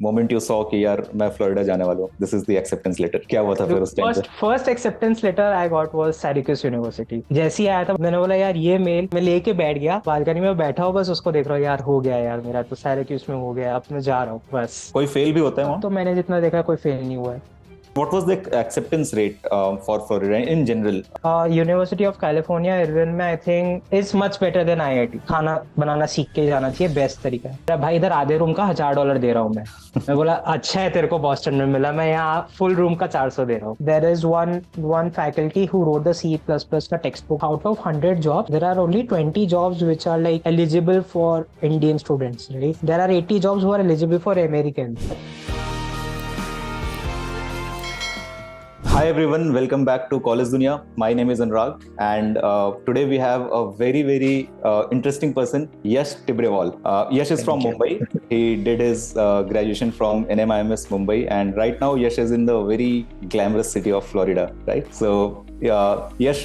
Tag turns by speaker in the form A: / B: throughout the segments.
A: Moment you saw कि यार मैं फ्लोरिडा जाने वाला हूँ, this is the acceptance letter, क्या हुआ था फिर उस टाइम पे?
B: First acceptance letter I got was Syracuse University. जैसे ही आया था मैंने बोला यार ये मेल, मैं लेके बैठ गया बालकनी में बैठा हूँ, बस उसको देख रहा हूँ, यार हो गया यार मेरा तो सिरैक्यूज में हो गया, अब मैं जा रहा हूँ बस।
A: कोई फेल भी होता है वहाँ?
B: तो मैंने जितना देखा कोई फेल नहीं हुआ है।
A: What was the acceptance rate for Florida in general?
B: University of California Irvine में I think is much better than IIT. खाना बनाना सीख के जाना चाहिए, बेस्ट तरीका है। अरे भाई इधर आधे रूम का $1000 दे रहा हूँ मैं बोला अच्छा है तेरे को बॉस्टन में मिला, मैं यहाँ फुल रूम का 400 दे रहा हूँ। There is one faculty who wrote the C++ का text book. Out of 100 jobs there are only 20 jobs which are like eligible for Indian students, right? There are 80 jobs who are eligible for American.
A: Hi everyone, welcome back to College Dunia. My name is Anurag, and today we have a very interesting person, Yash Tibrewal. Yash is from Mumbai. He did his graduation from NMIMS Mumbai, and right now Yash is in the very glamorous city of Florida, right? So Yash,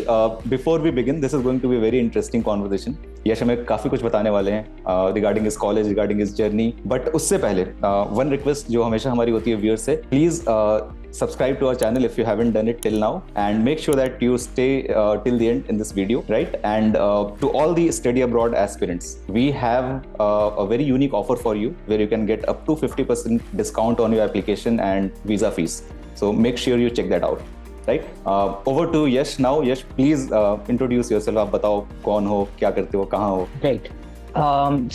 A: before we begin, this is going to be a very interesting conversation. यश हमें काफी कुछ बताने वाले हैं regarding इस college, regarding इस journey, but उससे पहले वन रिक्वेस्ट जो हमेशा हमारी होती है व्यूअर्स से, please subscribe to our channel if you haven't done it till now, and make sure that you stay till the end in this video, right? And to all the study abroad aspirants, we have a very unique offer for you where you can get up to 50% discount on your application and visa fees. So make sure you check that out, right? Over to Yash now. Yash, please introduce yourself. आप बताओ कौन हो, क्या करते हो, कहाँ हो?
B: Great.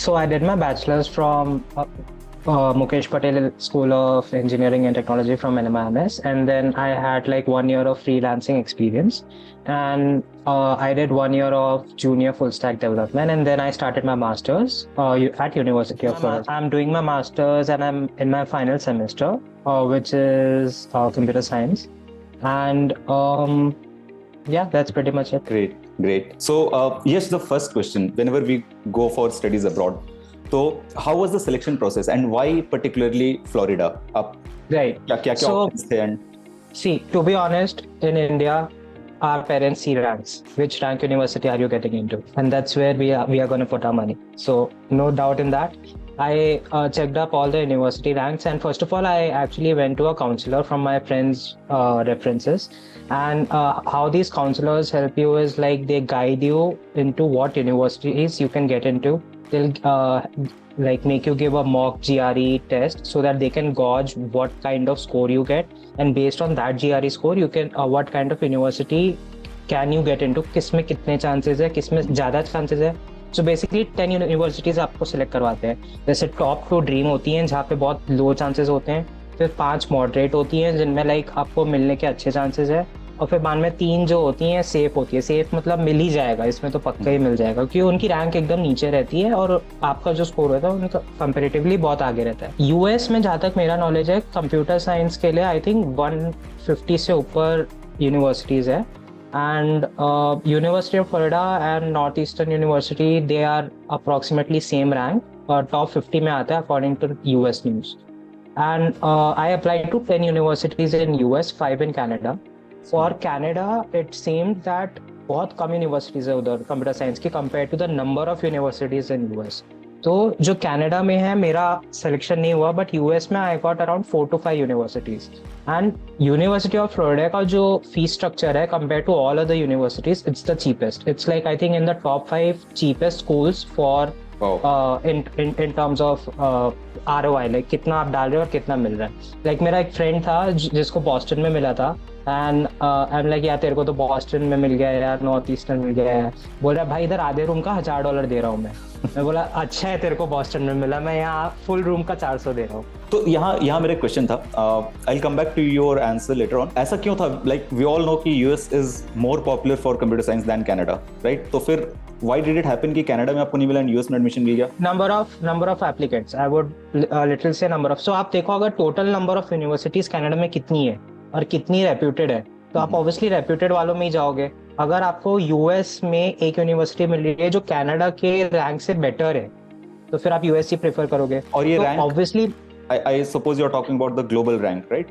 B: So I did my bachelor's from Mukesh Patel School of Engineering and Technology from NMIMS, and then I had like 1 year of freelancing experience, and I did 1 year of junior full stack development, and then I started my master's at University of Florida. I'm doing my master's and I'm in my final semester, which is computer science, and yeah, that's pretty much it.
A: Great. So yes, the first question, whenever we go for studies abroad, so how was the selection process and why particularly Florida?
B: Right.
A: क्या options थे? And
B: see, to be honest, in India, our parents see ranks. Which rank university are you getting into? And that's where we are going to put our money. So no doubt in that. I checked up all the university ranks, and first of all, I actually went to a counselor from my friends' references. And how these counselors help you is like they guide you into what universities you can get into. They'll like make you give a mock GRE test so that they can gauge what kind of score you get, and based on that GRE score you can what kind of university can you get into, किसमें कितने chances है, किसमें ज़्यादा chances है. So basically 10 universities आपको select करवाते हैं. जैसे टॉप 2 ड्रीम होती हैं जहाँ पे बहुत लो चांसेस होते हैं, फिर 5 मॉडरेट होती हैं जिनमें लाइक आपको मिलने के अच्छे चांसेस है, और फिर बाद में 3 जो होती हैं सेफ होती है. सेफ मतलब मिल ही जाएगा, इसमें तो पक्का ही मिल जाएगा क्योंकि उनकी रैंक एकदम नीचे रहती है और आपका जो स्कोर होता है उनका कंपेरेटिवली बहुत आगे रहता है. यूएस में जहाँ तक मेरा नॉलेज है कंप्यूटर साइंस के लिए आई थिंक 150 से ऊपर यूनिवर्सिटीज़ है. And University of Florida and Northeastern University, they are approximately same rank, top 50 में आता है according to US News. And I applied to 10 universities in US, 5 in Canada. For Canada, it seemed that बहुत कम universities है उधर computer science की compared to the number of universities in US. तो जो Canada में है मेरा सिलेक्शन नहीं हुआ, बट यूएस में I got around 4 to 5 universities. And university of Florida का जो फीस स्ट्रक्चर है compare to all other universities, it's the cheapest. It's like I think in the top 5 cheapest schools for in terms of ROI, like कितना आप डाल रहे हो और कितना मिल रहा है. लाइक मेरा एक फ्रेंड था जिसको बॉस्टन में मिला था, एंड आई एम लाइक यार तेरे को तो बॉस्टन में मिल गया है यार, नॉर्थ ईस्टर्न मिल गया है. बोल रहा है भाई इधर आधे रूम का $1000 दे रहा हूँ मैं बोला अच्छा है तेरे को बॉस्टन में मिला, मैं यहाँ फुल रूम का 400 दे रहा हूँ.
A: तो यहाँ मेरा क्वेश्चन था, I will come back to your answer later on. ऐसा क्यों था? लाइक वी ऑल नो कि US is more popular for computer science than Canada, right? तो फिर why did it happen कि कनाडा में आपको नहीं मिला एंड यूएस में एडमिशन मिल गया?
B: Number of applicants, I would little से नंबर ऑफ. सो आप देखो अगर total number of universities Canada में कितनी है और कितनी रेप्यूटेड है, तो आप ऑब्वियसली रेप्यूटेड वालों में ही जाओगे. अगर आपको यूएस में एक यूनिवर्सिटी मिल रही है जो कनाडा के रैंक से बेटर है, तो फिर आप यूएस ही प्रेफर करोगे.
A: और ये
B: तो
A: rank
B: obviously
A: I suppose you're talking about the global rank, right?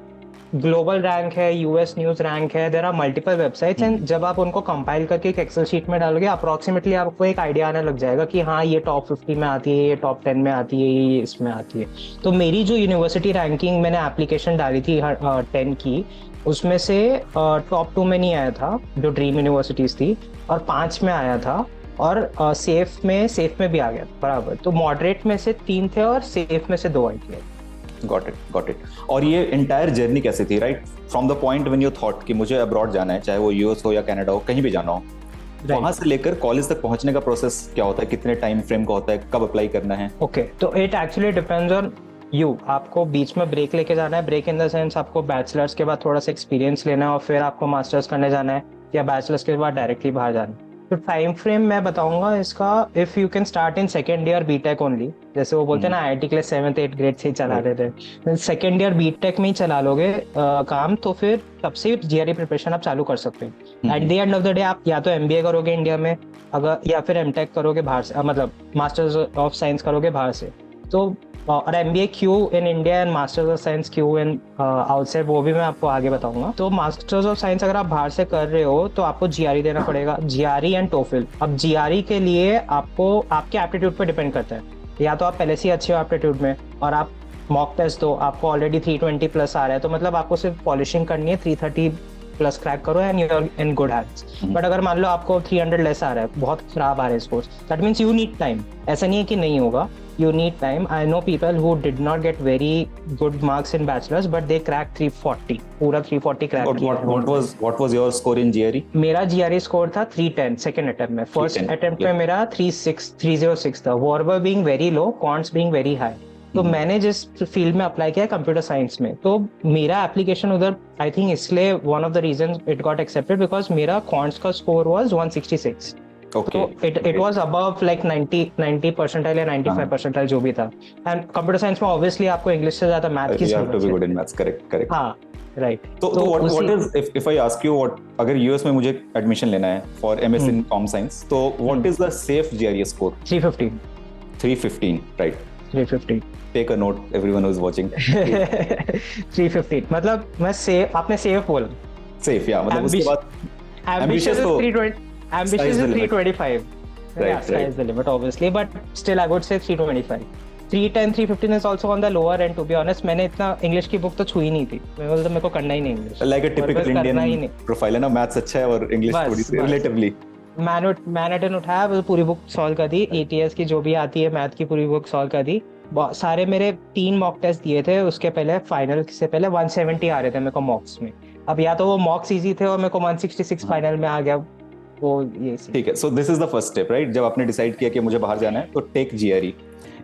B: Global rank है, यूएस न्यूज रैंक है, there are multiple websites and जब आप उनको कंपाइल करके एक एक्सेल शीट में डालोगे अप्रोक्सीमेटली आपको एक आइडिया आने लग जाएगा कि हाँ ये टॉप 50 में आती है, ये टॉप 10 में आती है, ये इसमें आती है। तो मेरी जो यूनिवर्सिटी रैंकिंग मैंने एप्लीकेशन डाली थी 10 की, उसमें से टॉप 2 में नहीं आया था जो ड्रीम यूनिवर्सिटीज थी, और 5 में आया था, और सेफ में भी आ गया बराबर। तो मॉडरेट में से 3 थे और सेफ में से 2 आई थी।
A: Got it. और ये एंटायर जर्नी कैसे थी, right, from the point when you thought कि मुझे अब्रॉड जाना है, चाहे वो यूएस हो या कनाडा हो, कहीं भी जाना हो, वहां से लेकर कॉलेज तक पहुंचने का प्रोसेस क्या होता है, कितने टाइम फ्रेम का होता है, कब अप्लाई करना है?
B: ओके, तो it actually depends on you. आपको बीच में ब्रेक लेके जाना है, ब्रेक इन द सेंस आपको बैचलर्स के बाद थोड़ा सा एक्सपीरियंस लेना है और फिर आपको मास्टर्स करने जाना है, या बैचलर्स के बाद डायरेक्टली बाहर जाना है। तो टाइम फ्रेम मैं बताऊंगा इसका, if you can start in second year BTech only, जैसे वो बोलते हैं ना आईआईटी के लिए 7th 8th ग्रेड से ही चला रहे थे, सेकेंड ईयर बीटेक में ही चला लोगे काम, तो फिर तब से जीआरई प्रिपरेशन आप चालू कर सकते हो। At the end of the day आप या तो एमबीए करोगे इंडिया में, अगर या फिर एमटेक करोगे बाहर से, मतलब मास्टर्स ऑफ साइंस करोगे बाहर से। तो और एमबीए क्यों in India and masters of science क्यों इन आउटसाइड, वो भी मैं आपको आगे बताऊंगा। तो मास्टर्स ऑफ साइंस अगर आप बाहर से कर रहे हो तो आपको जीआरई देना पड़ेगा, जीआरई एंड टोफिल। अब जीआरई के लिए आपको आपके एप्टीट्यूड पर डिपेंड करता है, या तो आप पहले से अच्छे हो एप्टीट्यूड में और आप मॉक टेस्ट दो, आपको ऑलरेडी 320 प्लस आ रहा है, तो मतलब आपको सिर्फ पॉलिशिंग करनी है, 330 प्लस क्रैक करो and you are in good hands. But अगर मान लो आपको 300 लेस आ रहा है, बहुत खराब आ रहा है scores, that means you need time. ऐसा नहीं है कि नहीं होगा, you need time. I know people who did not get very good marks in bachelor's but they cracked 340, पूरा 340 क्रैक किया।
A: What was your score in GRE?
B: मेरा GRE score था 310 सेकंड अटेम्प्ट में। फर्स्ट अटेम्प्ट में मेरा 306 था, verbal being very low, quants being very high. तो मैंने जिस फील्ड में अप्लाई किया कंप्यूटर साइंस में, तो मेरा एप्लीकेशन उधर आई थिंक इसलिए one of the reason it got accepted because मेरा क्वांट्स का score was 166।
A: Okay.
B: So it was above like 90 percentile या 95 परसेंटाइल जो भी था। एंड कंप्यूटर साइंस में ऑब्वियसली आपको इंग्लिश से ज्यादा मैथ की
A: जरूरत है। You have to be good in maths, correct. हाँ,
B: राइट।
A: तो what is if I ask you what, अगर यूएस में मुझे एडमिशन लेना है for MS in com science, तो what is the safe GRE score? 315, right? 315. Take a note, everyone who is watching.
B: 315 मतलब मैं सेफ, आपने सेफ बोला।
A: सेफ, या मतलब उसके बाद
B: ambitious is 320. Ambitious is 325. Yeah, sky is the limit obviously, but still I would say 325. 310, 315 is also on the lower end, to be honest. मैंने इतना इंग्लिश की बुक तो छुई नहीं थी, मेरे को करना ही नहीं English.
A: Like a typical Indian profile है ना, मैथ्स अच्छा है और इंग्लिश थोड़ी सी relatively।
B: मैनहट्टन उठाया, पूरी बुक सॉल्व कर दी, एटीएस की जो भी आती है मैथ की पूरी बुक सॉल्व कर दी। सारे मेरे 3 मॉक टेस्ट दिए थे, उसके पहले फाइनल से पहले 170 आ रहे थे मेरे को मॉक्स में। अब या तो वो मॉक्स इजी थे और मेरे को 166 फाइनल में आ गया, वो ये
A: ठीक है। So this is the first step, right? जब आपने डिसाइड किया कि मुझे बाहर जाना है तो टेक जीआरई।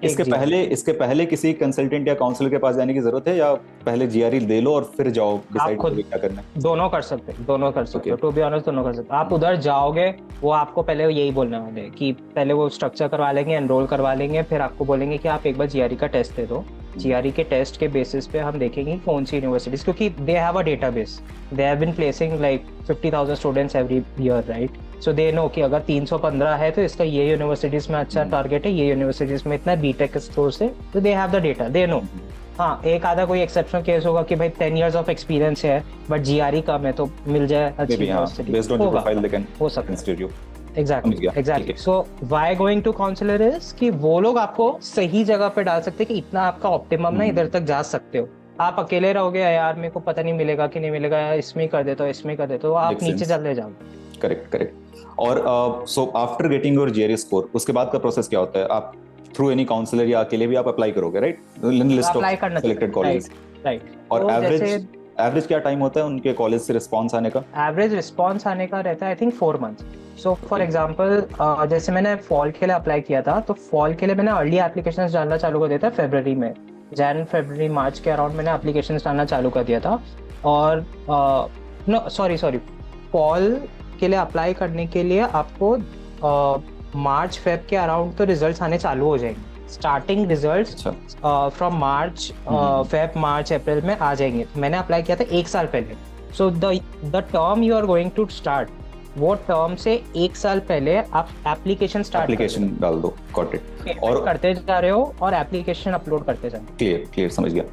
A: इसके पहले किसी कंसल्टेंट या काउंसलर के पास जाने की जरूरत है, या पहले जीआरई दे लो और फिर जाओ डिसाइड करो क्या करना है?
B: दोनों कर सकते हो, टू बी ऑनेस्ट दोनों कर सकते हो। आप उधर जाओगे, वो आपको पहले यही बोलने वाले हैं कि पहले वो स्ट्रक्चर करवा लेंगे, एनरोल करवा लेंगे, फिर आपको बोलेंगे कि आप एक बार जीआरई का टेस्ट दे दो। जीआरई के टेस्ट के बेसिस पे हम देखेंगे कौन सी यूनिवर्सिटीज, क्योंकि they have a database, they have been placing like 50,000 students every year, right? So they know कि अगर 315 है तो इसका ये यूनिवर्सिटीज में अच्छा टारगेट है, ये यूनिवर्सिटीज में इतना बीटेक स्कोर से, तो they have the data, they know. हाँ, एक आधा कोई एक्सेप्शनल केस होगा कि भाई 10 years ऑफ एक्सपीरियंस है बट जीआरई कम है, तो मिल जाए अच्छी यूनिवर्सिटी, हो सकता है। Exactly. So why going to counselor is कि वो लोग आपको सही जगह पे डाल सकते हैं कि इतना आपका ऑप्टिमम ना इधर तक जा सकते हो। आप अकेले रहोगे यार, मेरे को पता नहीं मिलेगा कि नहीं मिलेगा, इसमें कर देता हूँ, इसमें कर देता हूँ, आप नीचे चले जाओगे।
A: करेक्ट। और so after getting your GRE score, उसके बाद का प्रोसेस क्या होता है? आप थ्रू एनी काउंसलर या अकेले भी आप अप्लाई करोगे, right? List of selected colleges, right? और एवरेज क्या टाइम होता है उनके कॉलेज से रिस्पांस आने का?
B: एवरेज रिस्पांस आने का रहता है I think 4 months। So for example जैसे मैंने फॉल के लिए अप्लाई किया था, तो फॉल के लिए मैंने अर्ली एप्लीकेशंस डालना चालू कर दिया था फरवरी में, फरवरी मार्च के अराउंड मैंने एप्लीकेशंस डालना चालू कर दिया था। और नो सॉरी फॉल के लिए अप्लाई करने के लिए आपको मार्च फेब के अराउंड तो रिजल्ट्स आने चालू हो जाएंगे। Starting results from March Feb March April में आ जाएंगे। मैंने अप्लाई किया था 1 साल पहले। So the term you are going to start, वो टर्म से 1 साल पहले आप एप्लीकेशन
A: डाल दो। Got it.
B: और करते जा रहे हो और एप्लीकेशन अपलोड करते जाओ।
A: क्लियर समझ गया।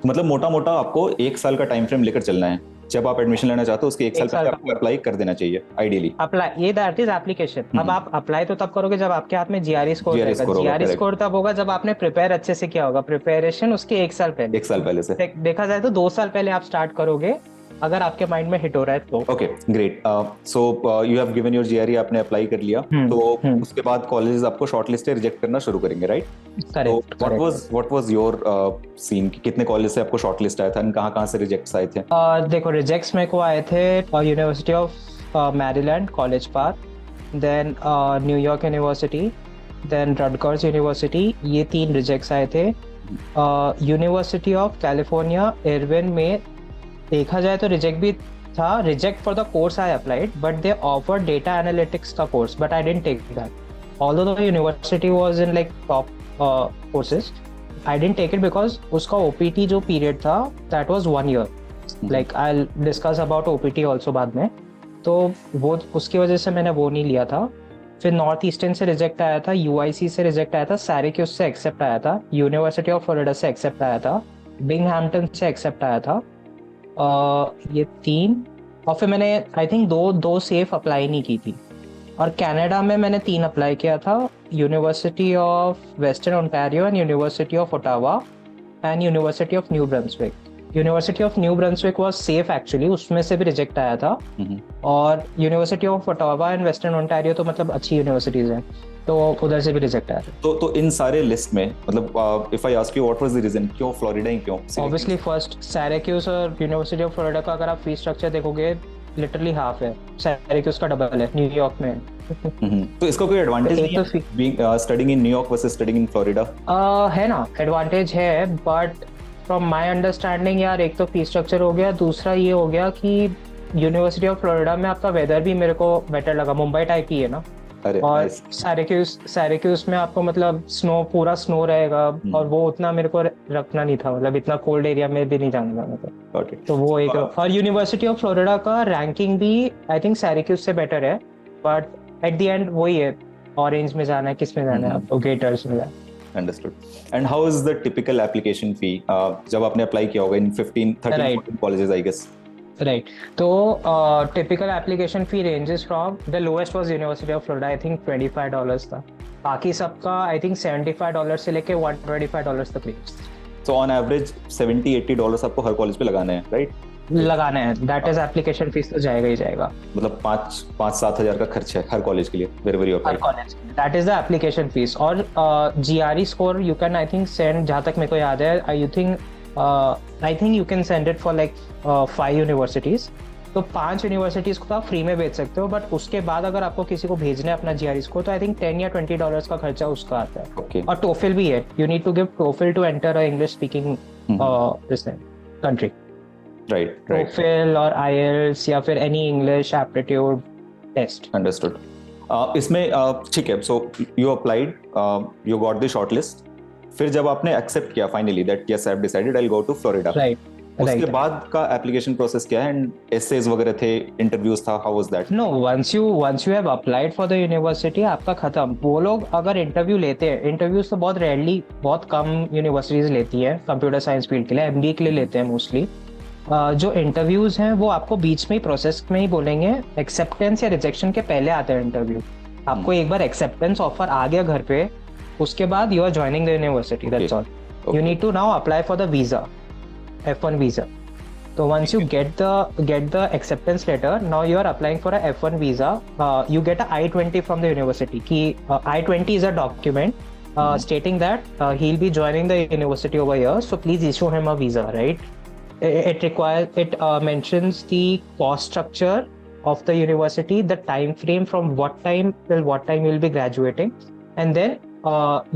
A: मतलब मोटा मोटा आपको 1 साल का टाइम फ्रेम लेकर चलना है। जब आप एडमिशन लेना चाहते हो उसके 1 साल पहले आपको अप्लाई कर देना चाहिए आइडियली।
B: अप्लाई, ये दैट इज एप्लीकेशन। अब आप अप्लाई तो तब करोगे जब आपके हाथ में जीआरई स्कोर रहेगा। जीआरई स्कोर तब होगा जब आपने प्रिपेयर अच्छे से किया होगा। प्रिपरेशन उसके 1 साल पहले,
A: 1 साल पहले से
B: देखा जाए तो 2 साल पहले आप स्टार्ट करोगे, अगर आपके माइंड में हिट हो रहा है तो।
A: Okay great. So you have given your GRE, आपने अप्लाई कर लिया, तो उसके बाद कॉलेजेस आपको शॉर्टलिस्ट रिजेक्ट करना शुरू करेंगे, राइट?
B: करेक्ट।
A: तो व्हाट वाज योर सीन? कितने कॉलेज से आपको शॉर्टलिस्ट आया था, कहाँ से रिजेक्ट्स आए थे?
B: देखो, रिजेक्ट्स मेरे को आए थे university of Maryland College Park, then New York university, then Rutgers university, ये 3 रिजेक्ट्स आए थे। यूनिवर्सिटी ऑफ कैलिफोर्निया इरविन में देखा जाए तो रिजेक्ट भी था, reject for the course I applied, but they offer data analytics का course, but I didn't take that. Although the university was in like top courses, I didn't take it because उसका OPT जो period था that was 1 year. Like I will discuss about OPT also बाद में, तो वो उसकी वजह से मैंने वो नहीं लिया था। फिर नॉर्थ ईस्टर्न से रिजेक्ट आया था, यूआईसी से रिजेक्ट आया था, सैराक्यूस से एक्सेप्ट आया था, यूनिवर्सिटी ऑफ फ्लोरिडा से एक्सेप्ट आया था, बिंगहैम्पटन से एक्सेप्ट आया था। ये 3, और फिर मैंने आई थिंक दो सेफ अप्लाई नहीं की थी। और कनाडा में मैंने 3 अप्लाई किया था, university of western Ontario and university of Ottawa and university of new Brunswick. University of new Brunswick was safe actually, उसमें से भी रिजेक्ट आया था। और university of Ottawa and western Ontario तो मतलब अच्छी यूनिवर्सिटीज हैं, तो उधर से भी रिजेक्ट आया था।
A: तो इन सारे लिस्ट में मतलब if I ask you what was the reason, क्यों फ्लोरिडा ही क्यों?
B: ऑब्वियसली फर्स्ट सैराक्यूस और यूनिवर्सिटी ऑफ फ्लोरिडा का अगर आप फीस स्ट्रक्चर देखोगे लिटरली हाफ है, सैराक्यूस का डबल है न्यूयॉर्क में।
A: तो इसका कोई एडवांटेज नहीं है being studying in New York versus studying in Florida?
B: है ना, एडवांटेज है, बट फ्रॉम माय अंडरस्टैंडिंग यार, एक तो फीस स्ट्रक्चर हो गया, दूसरा ये हो गया कि यूनिवर्सिटी ऑफ फ्लोरिडा में आपका वेदर भी मेरे को बेटर लगा, मुंबई टाइप ही है ना। और सैराक्यूस में आपको मतलब पूरा स्नो रहेगा, और वो उतना मेरे को रखना नहीं था, मतलब इतना कोल्ड एरिया में भी नहीं जाना था मतलब। तो वो एक, और यूनिवर्सिटी ऑफ फ्लोरिडा का रैंकिंग भी आई थिंक सैराक्यूस से बेटर है, बट एट द एंड वही है, ऑरेंज में जाना है, किस में जाना है आपको, गेटर्स में जाना है।
A: Understood. And how is the typical application fee? जब आपने अप्लाई किया होगा in 13 colleges, I guess.
B: Right. तो typical application fee ranges from the lowest was University of Florida, I think $25 था। बाकी सबका I think $75 से लेके $125 तक रेंज।
A: So on average $70-80 आपको हर कॉलेज पे लगाना है, right?
B: लगाना है, that is application fees तो जाएगा ही जाएगा।
A: मतलब 5-7 हजार का खर्च है हर कॉलेज के लिए, wherever you apply.
B: Her college के लिए, that is the application fees। और GRE score you can I think send, जहाँ तक मेरे को याद है, I think you can send it for like 5 universities। तो 5 यूनिवर्सिटीज को आप फ्री में भेज सकते हो, बट उसके बाद अगर आपको किसी को भेजना है अपना GRE स्कोर, तो आई थिंक $10 या $20 का खर्चा उसका आता है।
A: Okay.
B: और TOEFL भी है, you need to give TOEFL to enter a English speaking country।
A: Right.
B: TOEFL और IELTS या फिर any English aptitude test।
A: Understood. इसमें ठीक है, so you applied, you got the shortlist, फिर जब आपने एक्सेप्ट किया finally that yes I have decided I will go to Florida, उसके बाद का एप्लीकेशन प्रोसेस क्या है, एंड एसेज वगैरह थे, इंटरव्यूज था, how was that?
B: No, once you have applied for the university, आपका खत्म। वो लोग अगर इंटरव्यू लेते हैं, इंटरव्यूज तो बहुत रेयरली, बहुत कम यूनिवर्सिटीज लेती है कंप्यूटर साइंस फील्ड के लिए, MBA के लिए लेते हैं मोस्टली। जो इंटरव्यूज हैं वो आपको बीच में ही प्रोसेस में ही बोलेंगे, एक्सेप्टेंस या रिजेक्शन के पहले आते हैं इंटरव्यू। आपको एक बार एक्सेप्टेंस ऑफर आ गया घर पे, उसके बाद you are joining the university, that's all. You need to now apply for the visa, F1 visa. So once you get the acceptance letter, now you are applying for a F1 visa. You get a I-20 from the university. I-20 is a document stating that he'll be joining the university over here. So please issue him a visa, right? It mentions the cost structure of the university, the time frame from what time till what time you'll be graduating, and then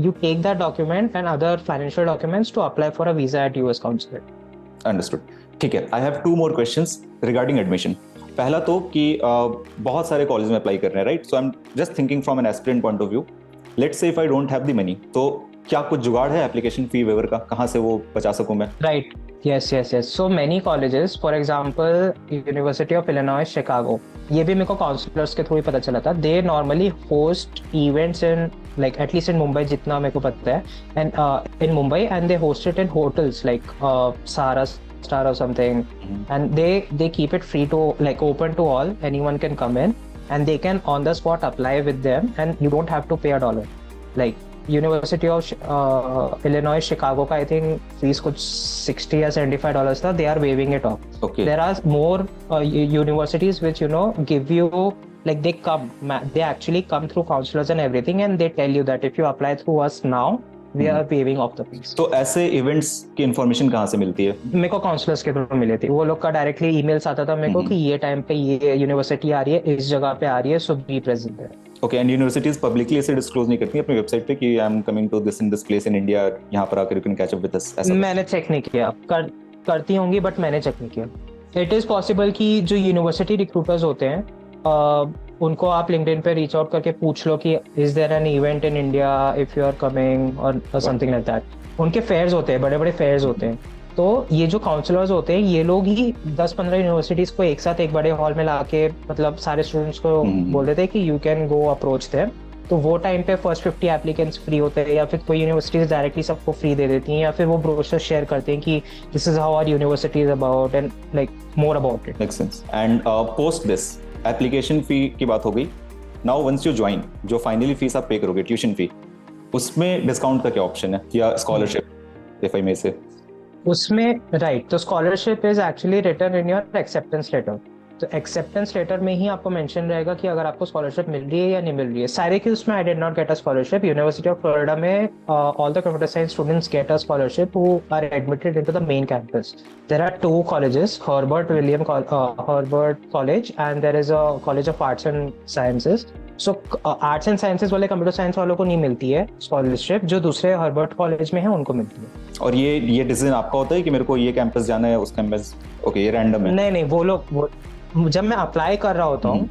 B: you take that document and other financial documents to apply for a visa at US consulate.
A: Understood, ठीक है। I have 2 more questions regarding admission. पहला तो कि बहुत सारे college में apply कर रहे हैं, right? So I am just thinking from an aspirant point of view, let's say if I don't have the money, तो क्या कुछ जुगाड़ है एप्लीकेशन फी वेवर का, कहाँ से वो बचा सकूं मैं?
B: Right, yes, so many colleges, for example University of Illinois Chicago, ये भी मेरे को काउंसलर्स के थ्रू ही पता चला था, they normally host events in like at least in Mumbai जितना मेरे को पता है, and in Mumbai, and they host it in hotels like Sahara Star or something, and they keep it free to like open to all, anyone can come in and they can on the spot apply with them and you don't have to pay $1. Like University of Illinois Chicago का I think fees कुछ $60 या $75 था, they are waiving it off.
A: Okay.
B: There are more universities which give you like they actually come through counselors and everything, and they tell you that if you apply through us now we are waiving off the fees.
A: तो ऐसे events की information कहाँ से मिलती है?
B: मेरे को counsellors के थ्रू मिले थे, वो लोग का डायरेक्टली ईमेल्स आता था मेरे को कि ये टाइम पे ये यूनिवर्सिटी आ रही है, इस जगह पे आ रही है, सो बी प्रेजेंट है.
A: ओके. एंड यूनिवर्सिटीज पब्लिकली इसे डिस्क्लोज नहीं करती अपनी वेबसाइट पे कि I am coming to this in this place in India, यहाँ पर आकर you can catch up with us?
B: मैंने चेक नहीं किया, करती होंगी बट मैंने चेक नहीं किया. इट इज पॉसिबल कि जो यूनिवर्सिटी रिक्रूटर्स होते हैं उनको आप लिंक्डइन पे रीच आउट करके पूछ लो कि is there an event in India if you are coming और समथिंग लाइक दैट. उनके फेयर्स होते हैं, बड़े बड़े फेयर्स होते हैं. तो ये जो काउंसलर्स होते हैं ये लोग ही 10-15 यूनिवर्सिटीज को एक साथ एक बड़े हॉल में लाके मतलब सारे स्टूडेंट्स को बोल देते हैं कि you can go approach them. तो वो टाइम पे फर्स्ट 50 एप्लीकेंट्स फ्री होते हैं, या फिर कोई यूनिवर्सिटीज डायरेक्टली सबको फ्री दे देती हैं, या फिर वो ब्रोशर शेयर करते हैं कि this is how our university is about and like more about it.
A: Makes sense. And post this application fee की बात हो गई. नाउ वंस यू ज्वाइन, जो फाइनली फीस आप पे करोगे ट्यूशन फी, उसमें डिस्काउंट का क्या ऑप्शन है या स्कॉलरशिप इफ आई मे से?
B: उसमें राइट, तो scholarship is actually written in your acceptance letter. तो एक्सेप्टेंस लेटर में ही आपको मेंशन रहेगा कि अगर आपको स्कॉलरशिप मिल रही है या नहीं मिल रही है. साइरेक्यूज में I did not get a scholarship. University of Florida में all the computer science students get a scholarship who are admitted into the main campus. There are 2 colleges, Herbert College, and there is a College of Arts and Sciences. So arts and sciences वाले computer science वालों को नहीं मिलती है scholarship, जो दूसरे Herbert college में है उनको मिलती है.
A: और ये डिसीजन आपका होता है कि मेरे को ये कैंपस जाना है, उस कैंपस? ओके, ये रैंडम है?
B: नहीं, वो लोग जब मैं अप्लाई कर रहा होता हूँ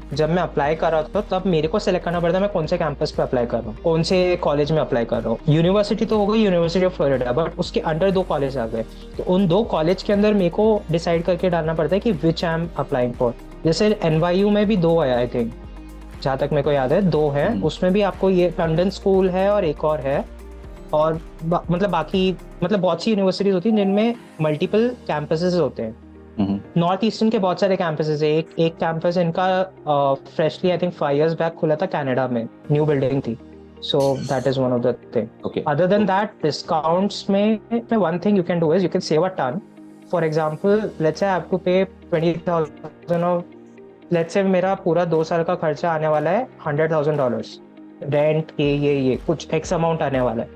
B: तब मेरे को सेलेक्ट करना पड़ता है मैं कौन से कैंपस पे अप्लाई कर रहा हूँ, कौन से कॉलेज में अप्लाई कर रहा हूँ. यूनिवर्सिटी तो हो गई यूनिवर्सिटी ऑफ फ्लोरिडा, बट उसके अंडर 2 कॉलेज आ गए. तो उन 2 कॉलेज के अंदर मेरे को डिसाइड करके डालना पड़ता है कि विच आई एम अप्लाइंग फॉर. जैसे NYU में भी 2 है आई थिंक, जहाँ तक मेरे को याद है 2 है. उसमें भी आपको ये लंदन स्कूल है और एक और है, और मतलब बाकी मतलब बहुत सी यूनिवर्सिटीज होती हैं जिनमें मल्टीपल कैंपसेस होते हैं. नॉर्थ ईस्टर्न के बहुत सारे कैंपसेस है. एक कैंपस इनका freshly I think 5 years back खुला था कनाडा में, न्यू बिल्डिंग थी. So that is one of the thing. Other than that discounts में one thing you can do is you can save a ton. For example let's say I have to पे 20,000 of, let's say मेरा पूरा 2 साल का खर्चा आने वाला है $100,000 रेंट, ये कुछ एक्स अमाउंट आने वाला है.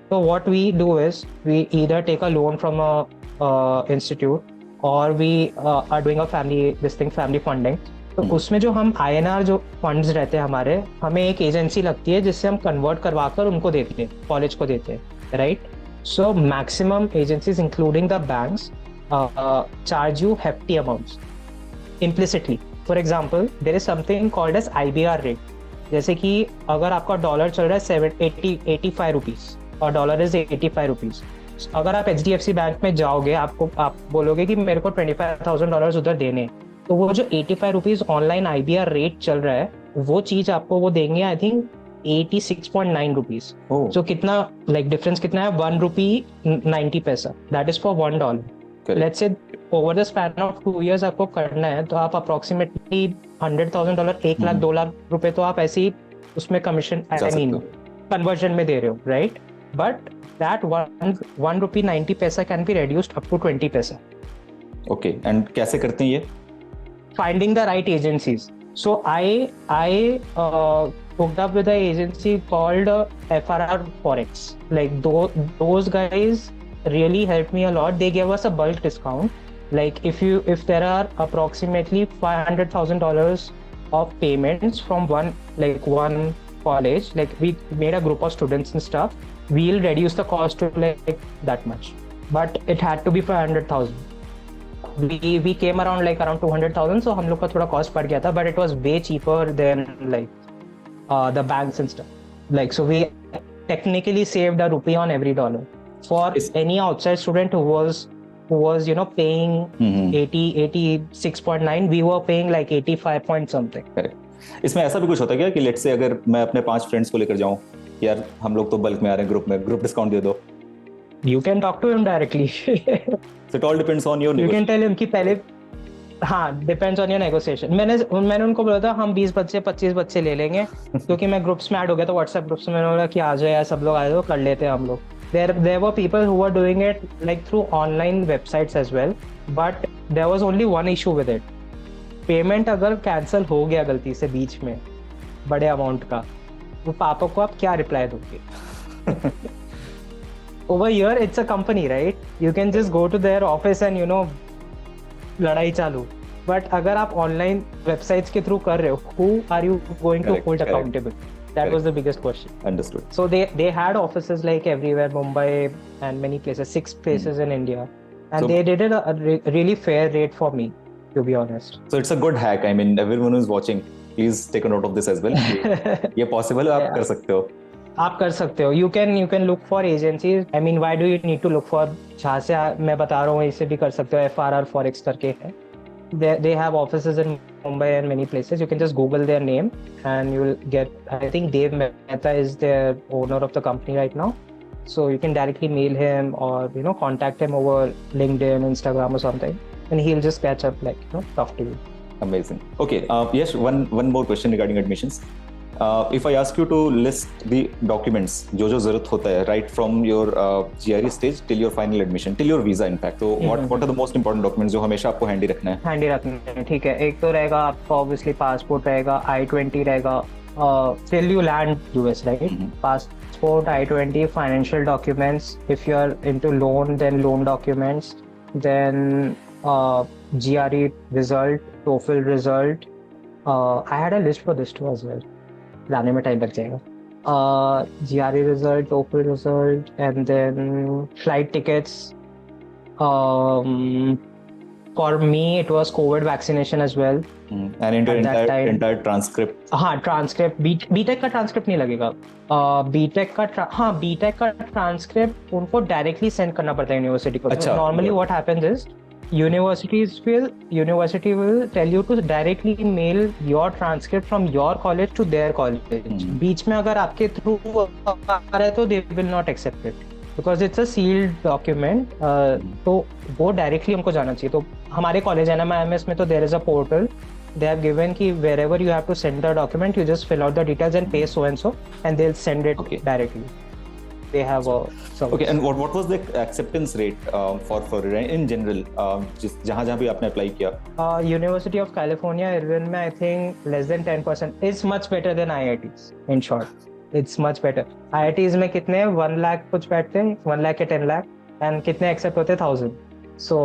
B: तो what we do is we either take a loan from a institute और we are doing a family funding. तो उसमें जो हम INR जो फंड्स रहते हैं हमारे, हमें एक एजेंसी लगती है जिससे हम कन्वर्ट करवा कर उनको देते हैं, कॉलेज को देते हैं, right. So maximum agencies including the banks charge you hefty amounts implicitly. For example there is something called as IBR rate. जैसे कि अगर आपका डॉलर चल रहा है 85 रुपीज और डॉलर इज 85 रुपीज, अगर आप HDFC बैंक में जाओगे, आप बोलोगे कि मेरे को $25,000 उधर देने, तो वो जो 85 रुपीज ऑनलाइन IBR रेट चल रहा है वो चीज आपको वो देंगे आई थिंक 86.9 रुपीज. जो कितना लाइक डिफरेंस कितना है, $1.90. That is for $1. Let's say over the span of 2 years आपको करना है, तो आप अप्रोक्सीमेटली $100,000 1 लाख 2 लाख रुपए तो आप ऐसे ही उसमें कमीशन कन्वर्जन में दे रहे हो, right. But that $1.90 can be reduced up to 20 paisa.
A: Okay, and कैसे करते हैं ये?
B: Finding the right agencies. So I hooked up with an agency called FRR Forex. Like those guys really helped me a lot. They gave us a bulk discount. Like if there are approximately $500,000 of payments from one college, like we made a group of students and stuff, we'll reduce the cost to like that much, but it had to be for 100,000. We came around 200,000, so हम लोग का थोड़ा cost बढ़ गया था, but it was way cheaper than the banks and stuff. So we technically saved a rupee on every dollar. For any outside student who was paying 86.9, we were paying 85 point something.
A: Correct. इसमें ऐसा भी कुछ होता है क्या कि let's say अगर मैं अपने 5 फ्रेंड्स को लेकर जाऊं यार हम लोग तो बल्क में आ रहे हैं, ग्रुप डिस्काउंट दे दो.
B: You can talk to him directly.
A: So it all depends on your
B: You can
A: negotiation.
B: tell him कि पहले हाँ डिपेंड्स ऑन योर नेगोशिएशन. मैंने उनको बोला था हम 20 बच्चे 25 बच्चे ले लेंगे क्योंकि मैं ग्रुप्स में ऐड हो गया, तो व्हाट्सएप ग्रुप्स में मैंने बोला कि आ जाओ यार सब लोग आ जाओ, कर लेते हैं हम लोग. There were people who were doing it like through online websites as well, but there was only one issue with it. Payment अगर कैंसिल हो गया गलती से बीच में बड़े अमाउंट का, वो पापा को आप क्या रिप्लाई दोगे? Over here it's a company, right? You can just go to their office and लड़ाई चालू. But अगर आप ऑनलाइन वेबसाइट्स के थ्रू कर रहे हो, who are you going to hold accountable? That was the biggest question.
A: Understood.
B: So they had offices like everywhere, Mumbai and many places, 6 places in India, and
A: So-
B: they did it a really fair rate for me, to be honest.
A: So it's a good hack. I mean, everyone who's watching, please take a note of this as well. ये possible है, आप कर सकते हो.
B: आप कर सकते हो. You can look for agencies. I mean, why do you need to look for? जहाँ से मैं बता रहा हूँ इसे भी कर सकते हो. FRR Forex करके है. They have offices in Mumbai and many places. You can just Google their name and you will get. I think Dave Mehta is their owner of the company right now. So you can directly mail him or contact him over LinkedIn, Instagram or something, and he'll just catch up, like talk to you.
A: Amazing. Okay. Yes. One more question regarding admissions. If I ask you to list the documents जो जरूरत होता है right from your GRE stage till your final admission till your visa in fact, so what are the most important documents जो हमेशा आपको handy रखना है?
B: Handy रखना है, ठीक है. एक तो रहेगा आपका ऑब्वियसली पासपोर्ट रहेगा, I-20 रहेगा till you land US, right? Passport, I-20, financial documents. If you are into loan, then loan documents. Then GRE result, TOEFL result. I had a list for this too as well. लाने में time लग जाएगा. GRE result, TOEFL result, and then flight tickets. For me, it was COVID vaccination as well.
A: And into
B: At that time-
A: entire transcript.
B: हाँ transcript. BTech का transcript नहीं लगेगा. BTech का transcript उनको डायरेक्टली सेंड करना पड़ता है यूनिवर्सिटी को.
A: अच्छा.
B: Normally what happens is university will tell you to directly mail your transcript from your college to their college. बीच में अगर आपके थ्रू आ रहा है तो they will not accept it because it's a sealed document. तो वो डायरेक्टली हमको जाना चाहिए. तो हमारे कॉलेज है ना IMS में, तो there is a portal they have given कि wherever you have to send the document, you just fill out the details and pay so and so, and they'll send it directly. They have a service.
A: Okay, and what was the acceptance rate for in general जहाँ भी आपने apply किया?
B: University of California, Irvine में I think less than 10%. It's much better than IITs. In short, it's much better. IITs में कितने 1 लाख कुछ बैठते हैं, 1 लाख के 10 लाख, and कितने accept होते हैं 1000. So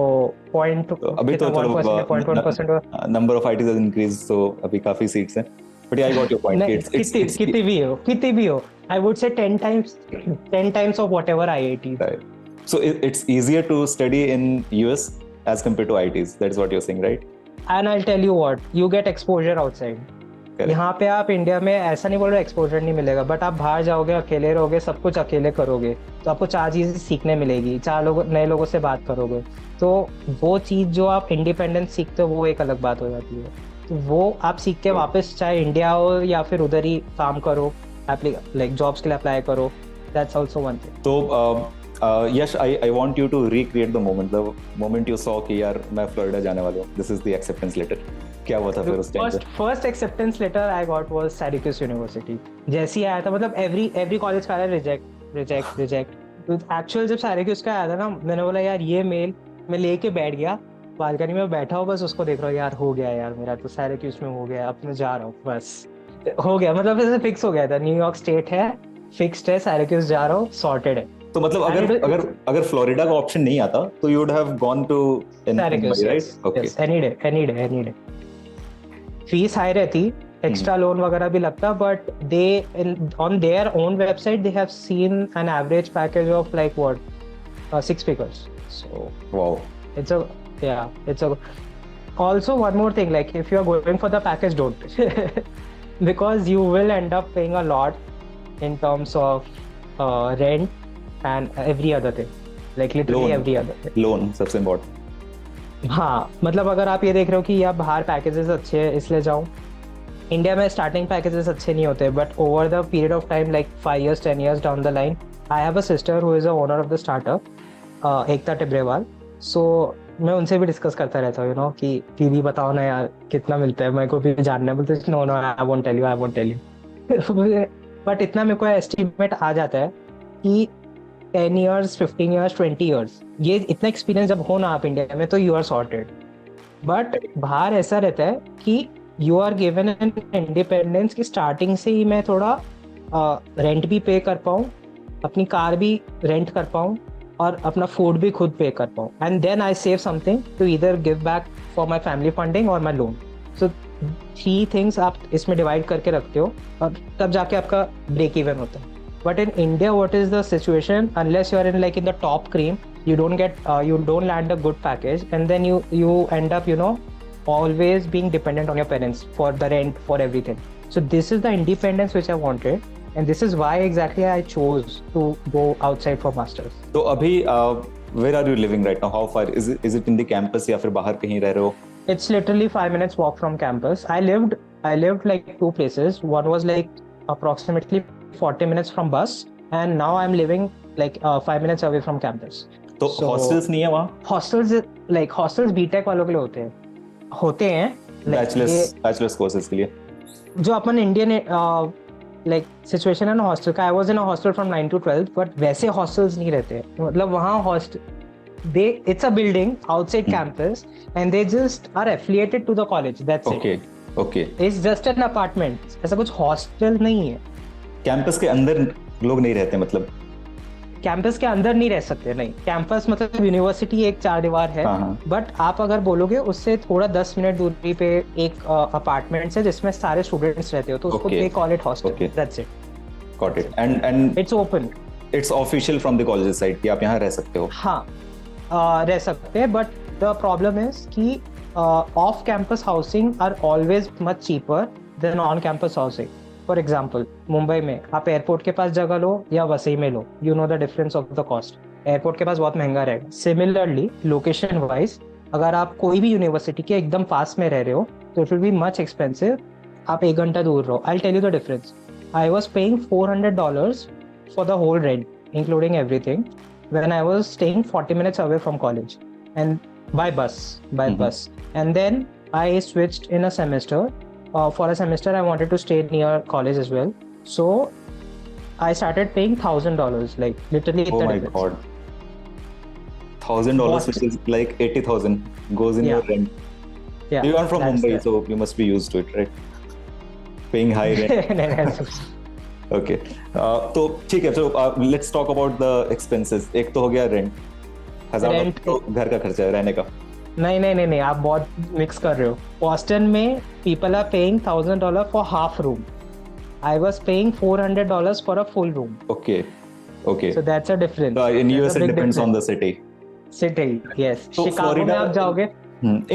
A: अभी तो
B: 0.1%
A: number of IITs has increased, so अभी काफी seats हैं. But yeah, I got your point.
B: कितनी भी हो. I would say 10 times of whatever IIT.
A: Right. So it's easier to study in US as compared to IITs. That's what you're saying, right?
B: And I'll tell you what, you get exposure outside. यहाँ पे आप India में ऐसा नहीं बोल रहे exposure नहीं मिलेगा, बट आप बाहर जाओगे, अकेले रहोगे, सब कुछ अकेले करोगे, तो आपको 4 चीजें सीखने मिलेगी, 4 नए लोगों से बात करोगे. तो वो चीज जो आप इंडिपेंडेंस सीखते हो वो एक अलग बात हो जाती है. तो वो आप सीख के वापस चाहे इंडिया हो या फिर उधर ही काम करो, like jobs के लिए अप्लाई करो. That's also one thing.
A: तो यश, I want you to recreate the moment you saw कि यार मैं फ्लोरिडा जाने वाला हूँ. This is the acceptance letter. क्या हुआ था फिर उस टाइम पे?
B: First acceptance letter I got was Syracuse University. जैसे ही आया था, मतलब every college का आया reject. तो actual जब Syracuse का आया था ना, मैंने बोला यार ये मेल मैं लेके बैठ गया, बालकनी में बैठा हूँ, बस उसको देख रहा हूँ, यार हो गया यार मेरा तो Syracuse में हो गया, अब मैं जा रहा हूँ, बस हो गया. मतलब ऐसे फिक्स हो गया था, न्यूयॉर्क स्टेट है, फिक्स्ड है, Syracuse जा रहा हूँ, सॉर्टेड है.
A: तो मतलब अगर फ्लोरिडा का ऑप्शन नहीं आता तो you would have gone to
B: Syracuse,
A: right? Okay.
B: Any day. Fees high रहती, एक्स्ट्रा लोन वगैरह भी लगता, but they on their own website they have seen an average package of like what 6 figures. So
A: wow.
B: It's a also one more thing, like if you are going for the package, don't because you will end up paying a lot in terms of rent and every other thing, like literally every other thing.
A: Loan सबसे important.
B: हाँ, मतलब अगर आप ये देख रहे हो कि यार बाहर पैकेजेस अच्छे हैं इसलिए जाऊं, इंडिया में स्टार्टिंग पैकेजेस अच्छे नहीं होते, but over the period of time like 5 years 10 years down the line, I have a sister who is a owner of the startup, Ekta Tibrewal. So मैं उनसे भी डिस्कस करता रहता हूँ कि दीदी बताओ ना यार कितना मिलता है, मेरे को भी जानना है. बोलते no no I won't tell you, I won't tell you. But इतना मेरे को एस्टिमेट आ जाता है कि 10 years 15 years 20 years ये इतना एक्सपीरियंस जब हो ना आप इंडिया में, तो यू आर सॉर्टेड. बट बाहर ऐसा रहता है कि you are given an independence कि स्टार्टिंग से ही मैं थोड़ा रेंट भी पे कर पाऊँ, अपनी कार भी रेंट कर पाऊँ और अपना फूड भी खुद पे कर पाऊँ. And then I save something to either give back for my family funding और माई लोन. सो 3 things आप इसमें डिवाइड करके रखते हो और तब जाके आपका ब्रेक इवन होता है. But in India, what is the situation? Unless you are in the top cream, you don't land a good package, and then you end up always being dependent on your parents for the rent, for everything. So this is the independence which I wanted, and this is why exactly I chose to go outside for masters.
A: तो अभी where are you living right now? How far is it in the campus या फिर बाहर कहीं रह रहे हो?
B: It's literally 5 minutes walk from campus. I lived like 2 places. One was like approximately 40 minutes from bus, and now I'm living like 5 minutes away from campus.
A: तो hostels नहीं है वहाँ?
B: Hostels बीटेक वालों के लिए होते हैं
A: बैचलर्स कोर्सेज के लिए.
B: जो अपन इंडियन लाइक सिचुएशन है ना हॉस्टल का, I was in a hostel from 9 to 12, but वैसे हॉस्टल्स नहीं रहते. मतलब वहाँ it's a building outside campus and they just are affiliated to the college. That's it.
A: Okay.
B: It's just an apartment. ऐसा कुछ हॉस्टल नहीं है.
A: कैंपस के अंदर लोग नहीं रहते, मतलब
B: कैंपस के अंदर नहीं रह सकते. नहीं, कैंपस मतलब यूनिवर्सिटी एक 4 दीवार है. बट आप अगर बोलोगे उससे थोड़ा 10 मिनट दूरी पे एक अपार्टमेंट है जिसमें सारे स्टूडेंट्स रहते हो, तो उसको they call it hostel. That's it.
A: Got it. And
B: it's open.
A: It's official from the college side कि आप यहाँ रह सकते हो.
B: हाँ, रह सकते हैं. बट द प्रॉब्लम इज कि off campus housing are always much cheaper than on campus housing. For example, Mumbai में आप एयरपोर्ट के पास जगह लो या वसई में लो, you know the difference of the cost. Airport के पास बहुत महंगा रहेगा. सिमिलरली लोकेशन वाइज अगर आप कोई भी यूनिवर्सिटी के एकदम पास में रह रहे हो तो it will be much expensive. आप 1 घंटा दूर रहो. I tell you the difference. I was paying $400 for the whole rent including everything when I was staying 40 minutes away from college and by bus. And then I switched in a semester. For a semester I wanted to stay near college as well, so I started paying $1,000, like literally.
A: Oh my god, $1,000 which is like 80,000 goes in your rent.
B: Yeah,
A: you are from Mumbai, so you must be used to it, right? Paying high rent. Okay, तो ठीक है. So let's talk about the expenses. एक तो हो गया rent, $1,000 तो घर का खर्चा है, रहने का.
B: नहीं, आप बहुत मिक्स कर रहे हो. बॉस्टन में people are paying $1,000 for half room. I was paying $400 for a full room.
A: Okay.
B: So that's a difference.
A: So in US it depends on the city.
B: Yes.
A: So
B: Chicago में आप जाओगे.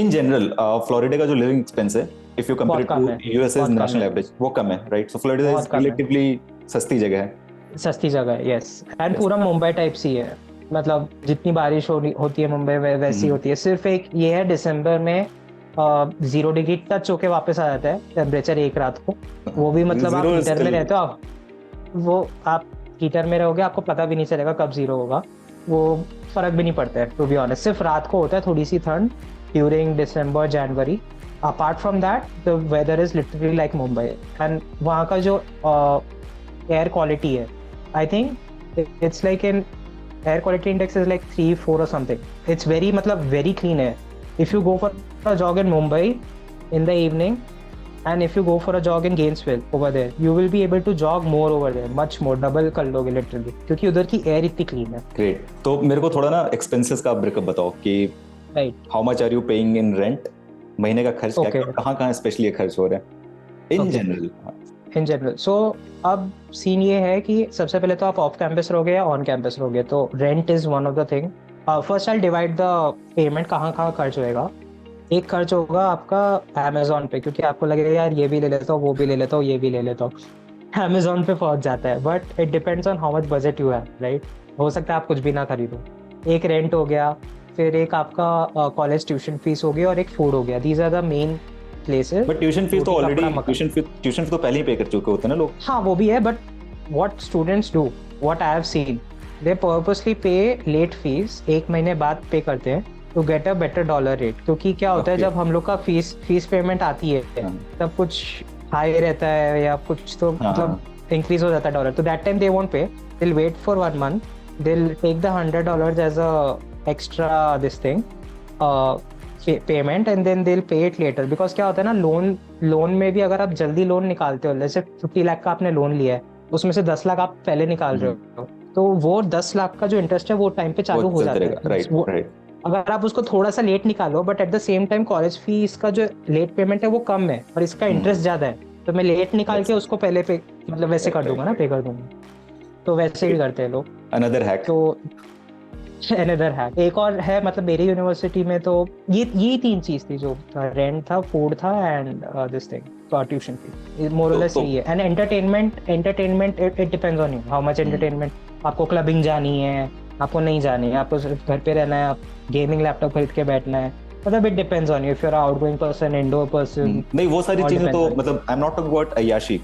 A: In general, Florida का जो living expense है, if you compare it to US's national average, वो कम है, right? So Florida is relatively सस्ती जगह है.
B: Yes. And पूरा मुंबई टाइप सी है. मतलब जितनी बारिश होती है मुंबई में वैसी होती है. सिर्फ एक ये है, दिसंबर में 0 डिग्री टच होके वापस आ जाता है टेम्परेचर एक रात को. वो भी मतलब आप हीटर में रहते हो, आप हीटर में रहोगे, आपको पता भी नहीं चलेगा कब 0 होगा. वो फर्क भी नहीं पड़ता है टू बी ऑनेस्ट. सिर्फ रात को होता है थोड़ी सी ठंड during December January. Apart from that the weather is literally like Mumbai. And वहाँ का जो एयर क्वालिटी है, I think it's like in air quality index is like 3-4 or something. It's very very clean air. If you go for a jog in Mumbai in the evening and if you go for a jog in Gainesville over there, you will be able to jog more over there, much more, double कर लोगे literally, क्योंकि उधर की air इतनी clean है.
A: Great. तो मेरे को थोड़ा ना expenses का ब्रेकअप बताओ कि how much are you paying in rent, महीने का खर्च क्या कहाँ स्पेशली खर्च हो रहा है in general.
B: सो अब सीन ये है कि सबसे पहले तो आप ऑफ कैंपस रहोगे या ऑन कैंपस रहोगे, तो rent is one of the thing. First I divide the payment कहाँ खर्च होएगा. एक खर्च होगा आपका अमेजोन पे, क्योंकि आपको लगेगा यार ये भी ले लेता हूँ, वो भी ले लेता हूँ, ये भी ले लेता हूँ. अमेजोन पे पहुंच जाता है. But it depends on how much budget you have, right. हो सकता है आप कुछ भी ना खरीदो. एक रेंट हो गया, फिर एक आपका कॉलेज ट्यूशन फीस हो गया और एक फूड हो गया. These are the main places.
A: But tuition fees तो
B: रोटी,
A: ऑलरेडी
B: कपड़ा, मकान।
A: ट्यूशन फीस तो पहले ही पे कर चुके होते हैं ना लोग.
B: हाँ वो भी है, but what students do, what I have seen, they purposely pay late fees, 1 महीने बाद पे करते हैं to get a better dollar rate. क्योंकि क्या होता है
A: Okay.
B: जब हम लोग का फीस पेमेंट आती है
A: हाँ.
B: तब कुछ हाई रहता है या कुछ तो
A: हाँ.
B: मतलब इंक्रीज हो जाता है डॉलर, तो दैट टाइम दे वोंट पे, they'll wait for 1 month, they'll take the $100 as a extra this thing payment, and then they'll pay it later. Because क्या होता है ना, लोन में भी अगर आप जल्दी लोन निकालते हो, जैसे 50 लाख का आपने लोन लिया है, उसमें से 10 लाख आप पहले निकाल रहे हो, तो वो 10 लाख का जो इंटरेस्ट है वो टाइम पे चालू हो जाता है.
A: राइट. राइट.
B: अगर आप उसको थोड़ा सा लेट निकालो, but at the same time college fees का जो लेट पेमेंट है वो कम है और इसका इंटरेस्ट ज्यादा है, तो मैं लेट निकाल के उसको पहले पे मतलब वैसे कर दूंगा ना, पे कर दूंगा. तो वैसे भी करते हैं लोग.
A: Another hack.
B: तो अनदर हैक एक और है, मतलब मेरी यूनिवर्सिटी में तो ये 3 चीज थी जो था, रेंट था, फूड था and this thing, tuition fee, more or less यही है. And entertainment it depends on you how much entertainment. आपको क्लबिंग जानी है, आपको नहीं जानी है, आपको सिर्फ घर पे रहना है, आप गेमिंग लैपटॉप खरीद के बैठना है, मतलब it depends on you if you are outgoing person, indoor person.
A: नहीं वो सारी चीजें तो मतलब I am not talking about अय्याशी.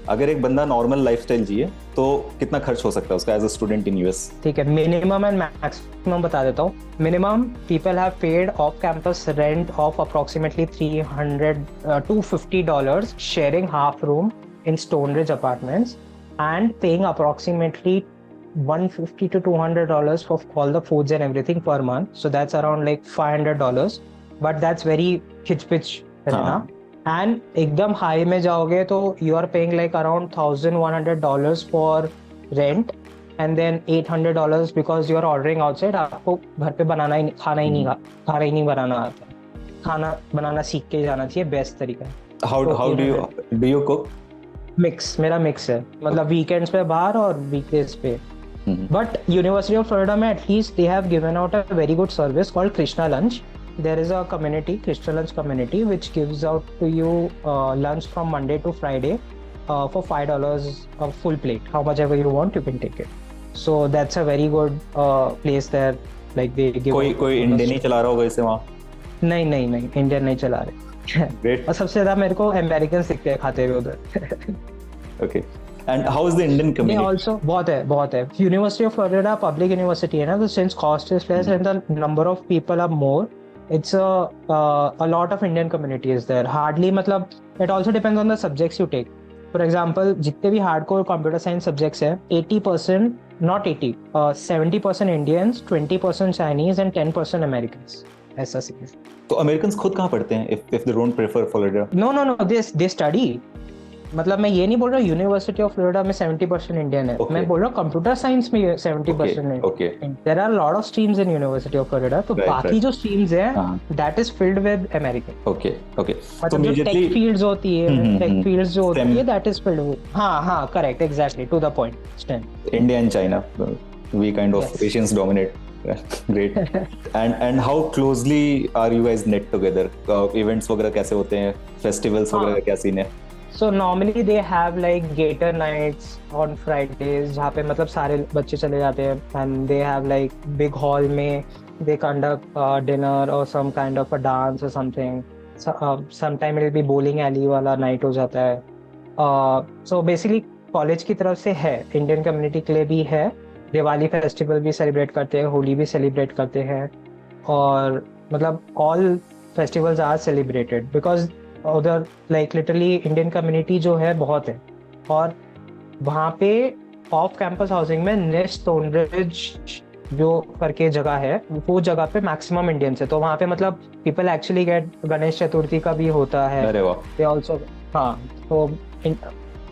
A: अगर एक बंदा नॉर्मल लाइफस्टाइल जिए तो कितना खर्च हो सकता है उसका as a student in US?
B: ठीक है, मिनिमम एंड मैक्सिमम बता देता हूँ. Minimum people have paid off campus rent of approximately $250 sharing half room in Stoneridge apartments and paying approximately $150 to $200 for all the foods and everything per month. So that's around like $500, but that's very hitch-pitch, है ना? And एकदम high में जाओगे तो you are paying like around $1,100 for rent and then $800 because you are ordering outside. आपको घर पे खाना ही नहीं बनाना आता. खाना बनाना सीख के जाना चाहिए, बेस्ट तरीका है.
A: How do you cook?
B: मेरा मिक्स है, मतलब वीकेंड्स पे बाहर और वीकडेज पे. But University of Florida में at least they have given out a very good service called Krishna Lunch. There is a community, Krishna Lunch community, which gives out to you lunch from Monday to Friday for $5 a full plate. How much ever you want, you can take it. So that's a very good place there. Like they give.
A: कोई Indian नहीं चला रहा होगा इसे वहाँ?
B: नहीं Indian नहीं चला रहे.
A: Great.
B: और सबसे ज्यादा मेरे को अमेरिकन दिखते हैं खाते हुए उधर.
A: Okay. And how is the Indian community?
B: Also बहुत है. University of Florida public university है ना, तो since cost is less and the number of people are more, it's a lot of Indian community is there. Hardly मतलब it also depends on the subjects you take. For example, जितने भी hardcore computer science subjects है, 80%, not 80, 70% Indians, 20% Chinese and 10% Americans. ऐसा scene है.
A: तो Americans खुद कहाँ पढ़ते हैं if they don't prefer Florida?
B: No, they study. मतलब मैं ये नहीं बोल रहा हूँ यूनिवर्सिटी ऑफ फ्लोरिडा में 70% इंडियन है. मैं बोल रहा हूँ कंप्यूटर साइंस में 70% है.
A: Okay.
B: There are lot of streams in university of Florida, तो बाकी जो स्ट्रीम्स हैं that is filled with American.
A: Okay.
B: मतलब जो टेक फील्ड्स होती है, टेक फील्ड्स जो होती है दैट इज फिल्ड विद. हाँ correct, exactly, to the point. STEM
A: India and China, we kind of Asians dominate. Great. And how closely are you guys knit together? Events वगैरह कैसे होते हैं? Festivals वगैरह का क्या सीन है?
B: So normally they have like Gator nights on Fridays, जहाँ पे मतलब सारे बच्चे चले जाते हैं, and they have like big hall में they conduct dinner or some kind of a dance or something. Sometime it will be bowling alley वाला night हो जाता है. So basically college की तरफ से है, Indian community के लिए भी है. दिवाली फेस्टिवल भी सेलिब्रेट करते हैं, होली भी सेलिब्रेट करते हैं, और मतलब all festivals are celebrated because उधर लाइक लिटरली इंडियन कम्युनिटी जो है बहुत है. और वहाँ पे ऑफ कैंपस हाउसिंग में नेस्ट स्टोनरिज जो करके जगह है, वो जगह पे मैक्सिमम इंडियंस है. तो वहाँ पे मतलब people actually get, Ganesh Chaturthi का भी होता है.
A: अरे वाह.
B: दे आल्सो तो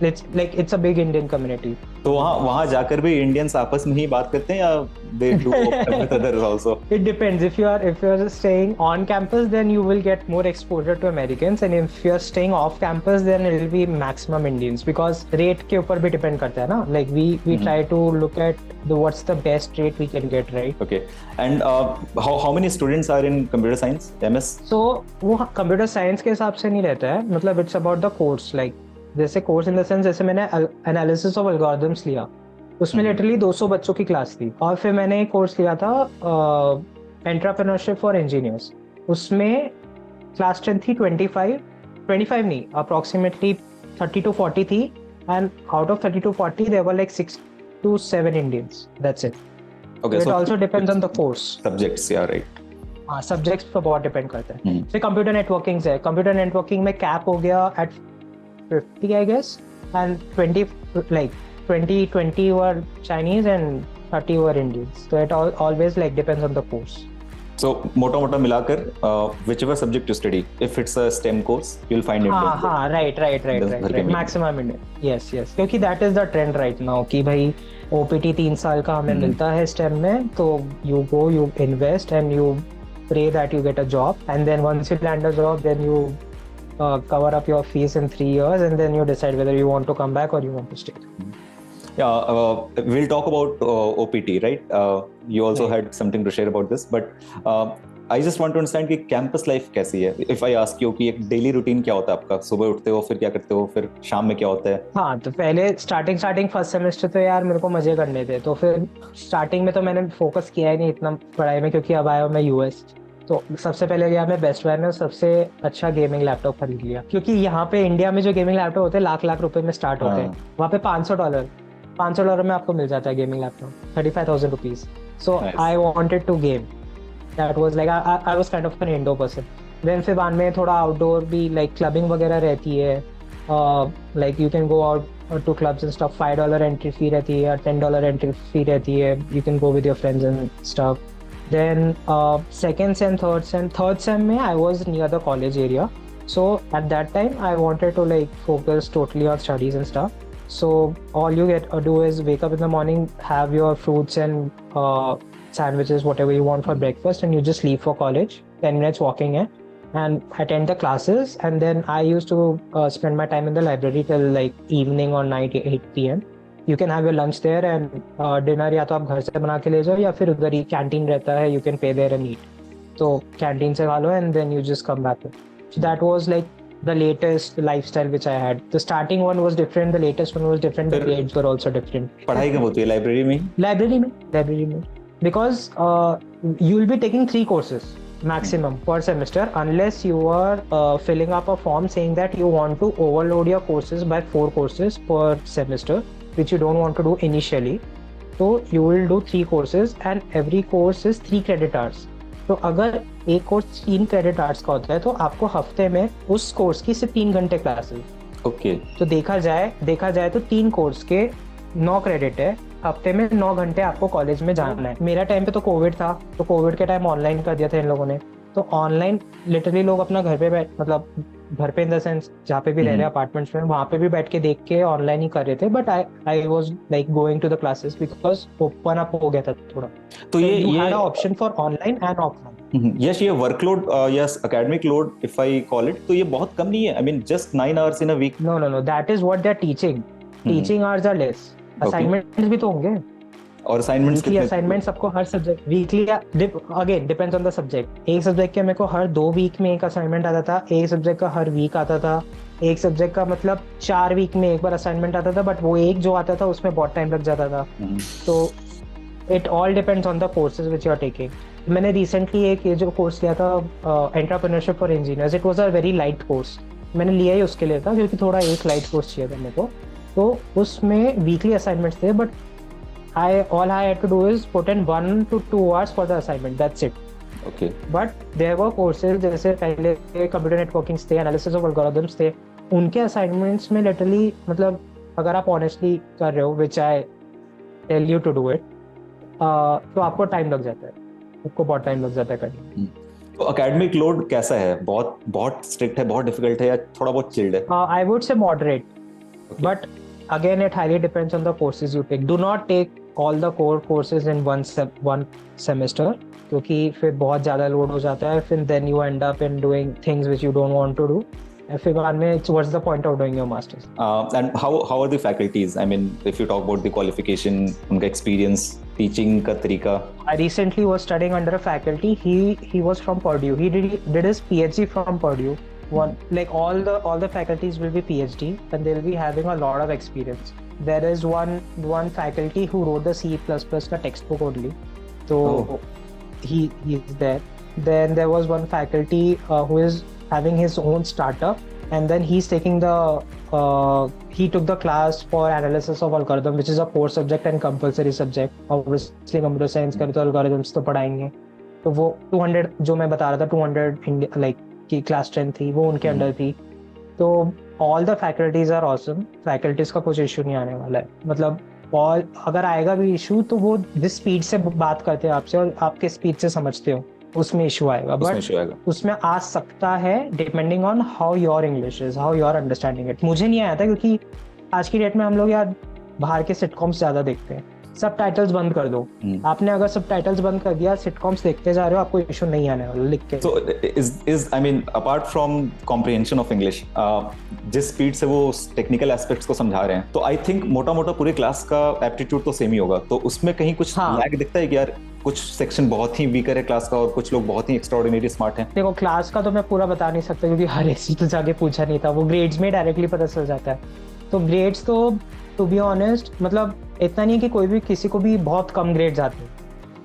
B: it's a big Indian community.
A: तो वहाँ जाकर भी इंडियंस आपस में ही बात करते हैं या they do with others also?
B: It depends. If you are staying on campus, then you will get more exposure to Americans, and if you are staying off campus, then it will be maximum Indians, because rate के ऊपर भी depend करता है ना. Like we try to look at what's the best rate we can get, right?
A: Okay. And how many students are in computer science, MS?
B: So वो computer science के हिसाब से नहीं रहता है, मतलब it's about the course. Like जैसे course in the sense, जैसे मैंने एनालिसिस ऑफ एल्गोरिथम्स लिया, उसमें लिटरली 200 बच्चों की क्लास थी. और फिर मैंने एक कोर्स लिया था एंटरप्रेन्योरशिप फॉर इंजीनियर्स, उसमें क्लास 10 थी 25 25 नहीं, approximately 30 to 40 थी, and out of 30 to 40 there were like 6 to 7 Indians. That's it.
A: Okay,
B: It
A: so
B: also depends on the course.
A: subjects, yeah, right.
B: हाँ, सब्जेक्ट्स पर बहुत डिपेंड करता है. फिर कंप्यूटर नेटवर्किंग से, कंप्यूटर नेटवर्किंग में कैप हो गया at 50 I guess, and 20 were Chinese and 30 were Indians. तो it always like depends on the course.
A: So मोटा मिलाकर whichever subject you study, if it's a STEM course, you'll find it.
B: हाँ, right. Maximum Indian. Yes. क्योंकि that is the trend right now कि भाई OPT 3 साल का हमें मिलता है STEM में, तो you invest and you pray that you get a job, and then once you land a job, then you cover up your fees in 3 years, and then you decide whether you want to come back or you want to stay.
A: Yeah, we'll talk about OPT, right? You also had something to share about this, but I just want to understand कि campus life कैसी है. If I ask you कि एक daily routine क्या होता है आपका, सुबह उठते हो, फिर क्या करते हो, फिर शाम में क्या होता है?
B: हाँ, तो पहले स्टार्टिंग फर्स्ट सेमेस्टर तो यार मेरे को मजे करने थे, तो फिर स्टार्टिंग में तो मैंने फोकस किया ही नहीं इतना पढ़ाई में, क्योंकि अब आया हूँ मैं US. तो सबसे पहले गया मैं बेस्ट बाय में, सबसे अच्छा गेमिंग लैपटॉप खरीद लिया, क्योंकि यहाँ पे इंडिया में जो गेमिंग लैपटॉप होते हैं लाख रुपए में स्टार्ट होते हैं, वहाँ पे $500 में आपको मिल जाता है gaming laptop, 35,000 rupees. So I wanted to game. That was like I was kind of an indoor person. Then फिर बाद में थोड़ा आउटडोर भी, लाइक क्लबिंग वगैरह रहती है, like you can go out to clubs and stuff. $5 entry fee रहती है, $10 एंट्री फी रहती है. You can go with your friends and stuff. Then second sem, third sem में I was near the college area, so at that time I wanted to like focus totally on studies and stuff. So all you get to do is wake up in the morning, have your fruits and sandwiches, whatever you want for breakfast, and you just leave for college. 10 minutes walking in, and attend the classes. And then I used to spend my time in the library till like evening or night 8 p.m. You can have your lunch there, and dinner या तो आप घर से बना के ले जाओ, या फिर उधर ही कैंटीन रहता है, you can pay there and eat. तो कैंटीन से खा लो and then you just come back. So that was like the latest lifestyle which I had. The starting one was different, the latest one was different, the grades were also different.
A: पढ़ाई कब होती है? Library में?
B: Library में. Because you will be taking 3 courses maximum per semester, unless you are filling up a form saying that you want to overload your courses by 4 courses per semester, which you don't want to do initially. So you will do 3 courses, and every course is 3 credit hours. तो अगर एक course 3 credit hours का होता है, तो आपको हफ्ते में उस कोर्स की सिर्फ 3 घंटे क्लासेस.
A: ओके.
B: तो देखा जाए तो 3 कोर्स के 9 क्रेडिट है, हफ्ते में 9 घंटे आपको कॉलेज में जाना है. मेरा टाइम पे तो कोविड था, तो कोविड के टाइम ऑनलाइन कर दिया था इन लोगों ने. तो ऑनलाइन लिटरली लोग अपना घर पे मतलब घर पे इन द सेंस जहाँ पे भी रह रहे हैं अपार्टमेंट्स में, वहाँ पे भी बैठ के देख के ऑनलाइन ही कर रहे थे. But I was like going to the classes because open up हो गया था थोड़ा.
A: तो ये
B: option for online and offline.
A: Yes, ये workload, yes, academic load if I call it, तो ये बहुत कम नहीं है. I mean just 9 hours in a week.
B: No, that is what they are teaching. Teaching hours are less. Assignments भी तो होंगे.
A: और असाइनमेंट्स कितने?
B: असाइनमेंट्स सबको हर subject weekly, again depends on the subject. एक सब्जेक्ट के मेरे को हर 2 वीक में एक असाइनमेंट आता था, एक सब्जेक्ट का हर वीक आता था, एक सब्जेक्ट का मतलब 4 वीक में एक बार असाइनमेंट आता था. बट वो एक जो आता था उसमें बहुत टाइम लग जाता था. तो it all depends on the courses which you are taking. मैंने रिसेंटली एक ये जो कोर्स लिया था entrepreneurship for engineers, it was a very light course. मैंने लिया ही उसके लिए था क्योंकि थोड़ा एक लाइट कोर्स चाहिए था मेरे को. तो उसमें वीकली असाइनमेंट्स थे, but all I had to do is put in 1 to 2 hours for the assignment. That's it.
A: Okay.
B: But there were courses जैसे पहले कंप्यूटर नेटवर्किंग थे, एनालिसिस ऑफ एल्गोरिथम्स थे, उनके असाइनमेंट्स में लिटरली मतलब अगर आप ऑनेस्टली कर रहे हो, which I tell you to do it, तो आपको टाइम लग जाता है. आपको बहुत टाइम लग जाता है करने.
A: तो एकेडमिक लोड कैसा है? बहुत स्ट्रिक्ट है, बहुत डिफिकल्ट है, या थोड़ा बहुत चिल्ड है?
B: I would say moderate. Okay. But again, it highly depends on the courses you take. Do not take all the core courses in one semester, क्योंकि फिर बहुत ज़्यादा लोड हो जाता है. फिर then you end up in doing things which you don't want to do. And फिर बाद में what's the point of doing your masters?
A: And how are the faculties? I mean, if you talk about the qualification, उनका experience, teaching का तरीका. I
B: recently was studying under a faculty. He was from Purdue. He did his PhD from Purdue. Like all the faculties will be PhD, and they'll be having a lot of experience. There is one faculty who wrote the C++ का textbook only, so he is there. Then there was one faculty who is having his own startup, and then he took the class for analysis of algorithm, which is a core subject and compulsory subject. Obviously computer science करे तो algorithms तो पढ़ाएंगे, तो वो 200 जो मैं बता रहा था 200 like की क्लास 10 थी वो उनके अंडर थी. तो all the faculties are awesome. faculties का कुछ इशू नहीं आने वाला है, मतलब और अगर आएगा भी इशू तो वो जिस स्पीड से बात करते हैं आपसे और आपके स्पीड से समझते हो उसमें इशू आएगा, बट उसमें आ सकता है depending on how your English is, how you are understanding it. मुझे नहीं आया था क्योंकि आज की डेट में हम लोग यार बाहर के सिटकॉम्स ज्यादा देखते हैं. सब टाइटल्स बंद कर दो. आपने अगर सब टाइटल्स बंद कर दिया, सिटकॉम्स देखते जा रहे हो, आपको इशू नहीं आने वाला लिख के.
A: So is I mean apart from comprehension of English, जिस स्पीड से वो टेक्निकल एस्पेक्ट्स को समझा रहे हैं, तो आई थिंक मोटा मोटा पूरे क्लास का एप्टीट्यूड तो सेम ही होगा. तो उसमें कहीं कुछ लैग दिखता है कि यार कुछ सेक्शन बहुत ही वीकर है क्लास का और कुछ लोग बहुत ही एक्स्ट्राऑर्डिनरी स्मार्ट हैं?
B: देखो क्लास का तो मैं पूरा बता नहीं सकता क्योंकि हर एक चीज तो जाके पूछा नहीं था, वो ग्रेड्स में डायरेक्टली पता चल जाता है. तो ग्रेड्स तो टू बी ऑनेस्ट मतलब इतना नहीं कि कोई भी किसी को भी बहुत कम ग्रेड्स आते हैं.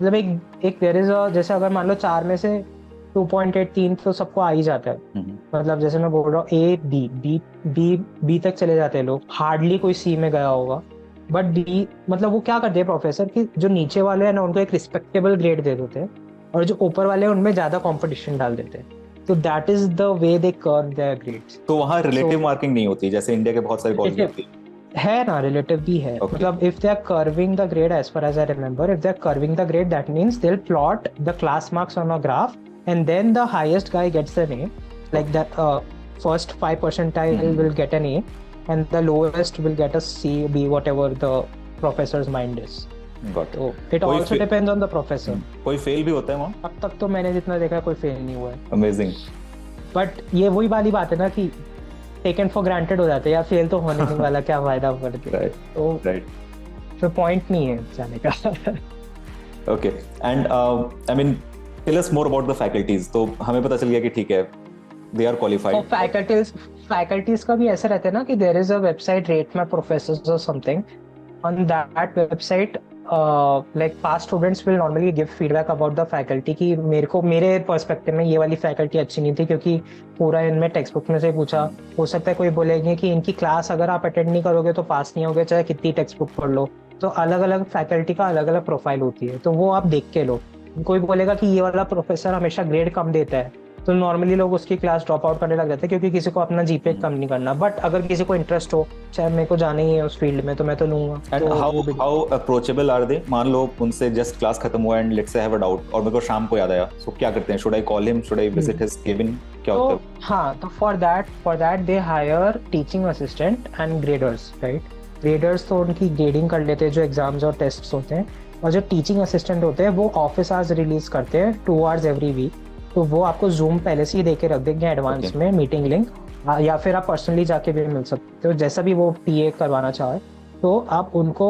B: मतलब एक देयर इज जैसे अगर मान लो 4 में से 2.83 तो सबको आ ही जाता है. मतलब जैसे मैं बोल रहा हूँ A B तक चले जाते हैं लोग, हार्डली कोई C में गया होगा. बट डी मतलब वो क्या करते हैं प्रोफेसर कि जो नीचे वाले हैं ना उनको एक रिस्पेक्टेबल ग्रेड दे देते हैं और जो ऊपर वाले हैं उनमें ज्यादा कंपटीशन डाल देते हैं. तो that is the way they curve their grades.
A: तो वहाँ रिलेटिव मार्किंग नहीं होती जैसे इंडिया के बहुत सारे कॉलेज में होती
B: है ना? रिलेटिव भी है. मतलब if they are curving the grade, as far as I remember, if they are curving the grade that means they will plot the class marks on a graph and then the highest guy gets an A, like that first 5 percentile will get an A and the lowest will get a C, B, whatever the professor's mind is.
A: Got it.
B: So it also depends on the professor.
A: कोई fail भी होता है वहाँ?
B: अब तक तो मैंने जितना देखा कोई फेल नहीं हुआ है.
A: Amazing.
B: बट ये वही वाली बात है ना कि taken for granted हो जाते हैं यार, फेल तो होने नहीं वाला, क्या फायदा पड़ के. तो पॉइंट नहीं है जाने का.
A: Okay. And I mean tell us more about the faculties. तो हमें पता चल गया कि ठीक है they are qualified.
B: तो faculties का भी ऐसा रहता है ना कि there is a website rate my professors or something. On that website like past students will normally give feedback about the faculty कि मेरे पर्सपेक्टिव में ये वाली फैकल्टी अच्छी नहीं थी क्योंकि पूरा इनमें टेक्स्ट बुक में से पूछा. हो सकता है कोई बोलेंगे कि इनकी क्लास अगर आप अटेंड नहीं करोगे तो पास नहीं होगे चाहे कितनी टेक्स्ट बुक पढ़ लो. तो अलग अलग फैकल्टी का अलग अलग प्रोफाइल होती है, तो वो आप देख के लो. कोई बोलेगा कि ये वाला प्रोफेसर हमेशा ग्रेड कम देता है तो नॉर्मली लोग उसकी क्लास ड्रॉप आउट करने लग जाते हैं क्योंकि किसी को अपना जीपीए कम नहीं करना. बट अगर किसी को इंटरेस्ट हो, चाहे मेरे को जाना ही है उस फील्ड में, तो मैं तो लूंगा.
A: And how approachable are they? मान लो उनसे जस्ट क्लास खत्म हुआ and let's say have a doubt और मेरे को शाम को याद आया, सो क्या करते हैं? Should I call him, should I visit his cabin, क्या होता है?
B: हाँ, तो for that they hire teaching assistant and graders, right? Graders तो उनकी ग्रेडिंग कर लेते हैं जो एग्जाम्स और टेस्ट होते हैं, और जो टीचिंग असिस्टेंट होते हैं वो ऑफिस आवर्स रिलीज करते हैं 2 hours एवरी वीक. तो वो आपको जूम पहले से ही देके रख देंगे एडवांस में मीटिंग लिंक, या फिर आप पर्सनली जाके भी मिल सकते हो जैसा भी वो पीए करवाना चाहे. तो आप उनको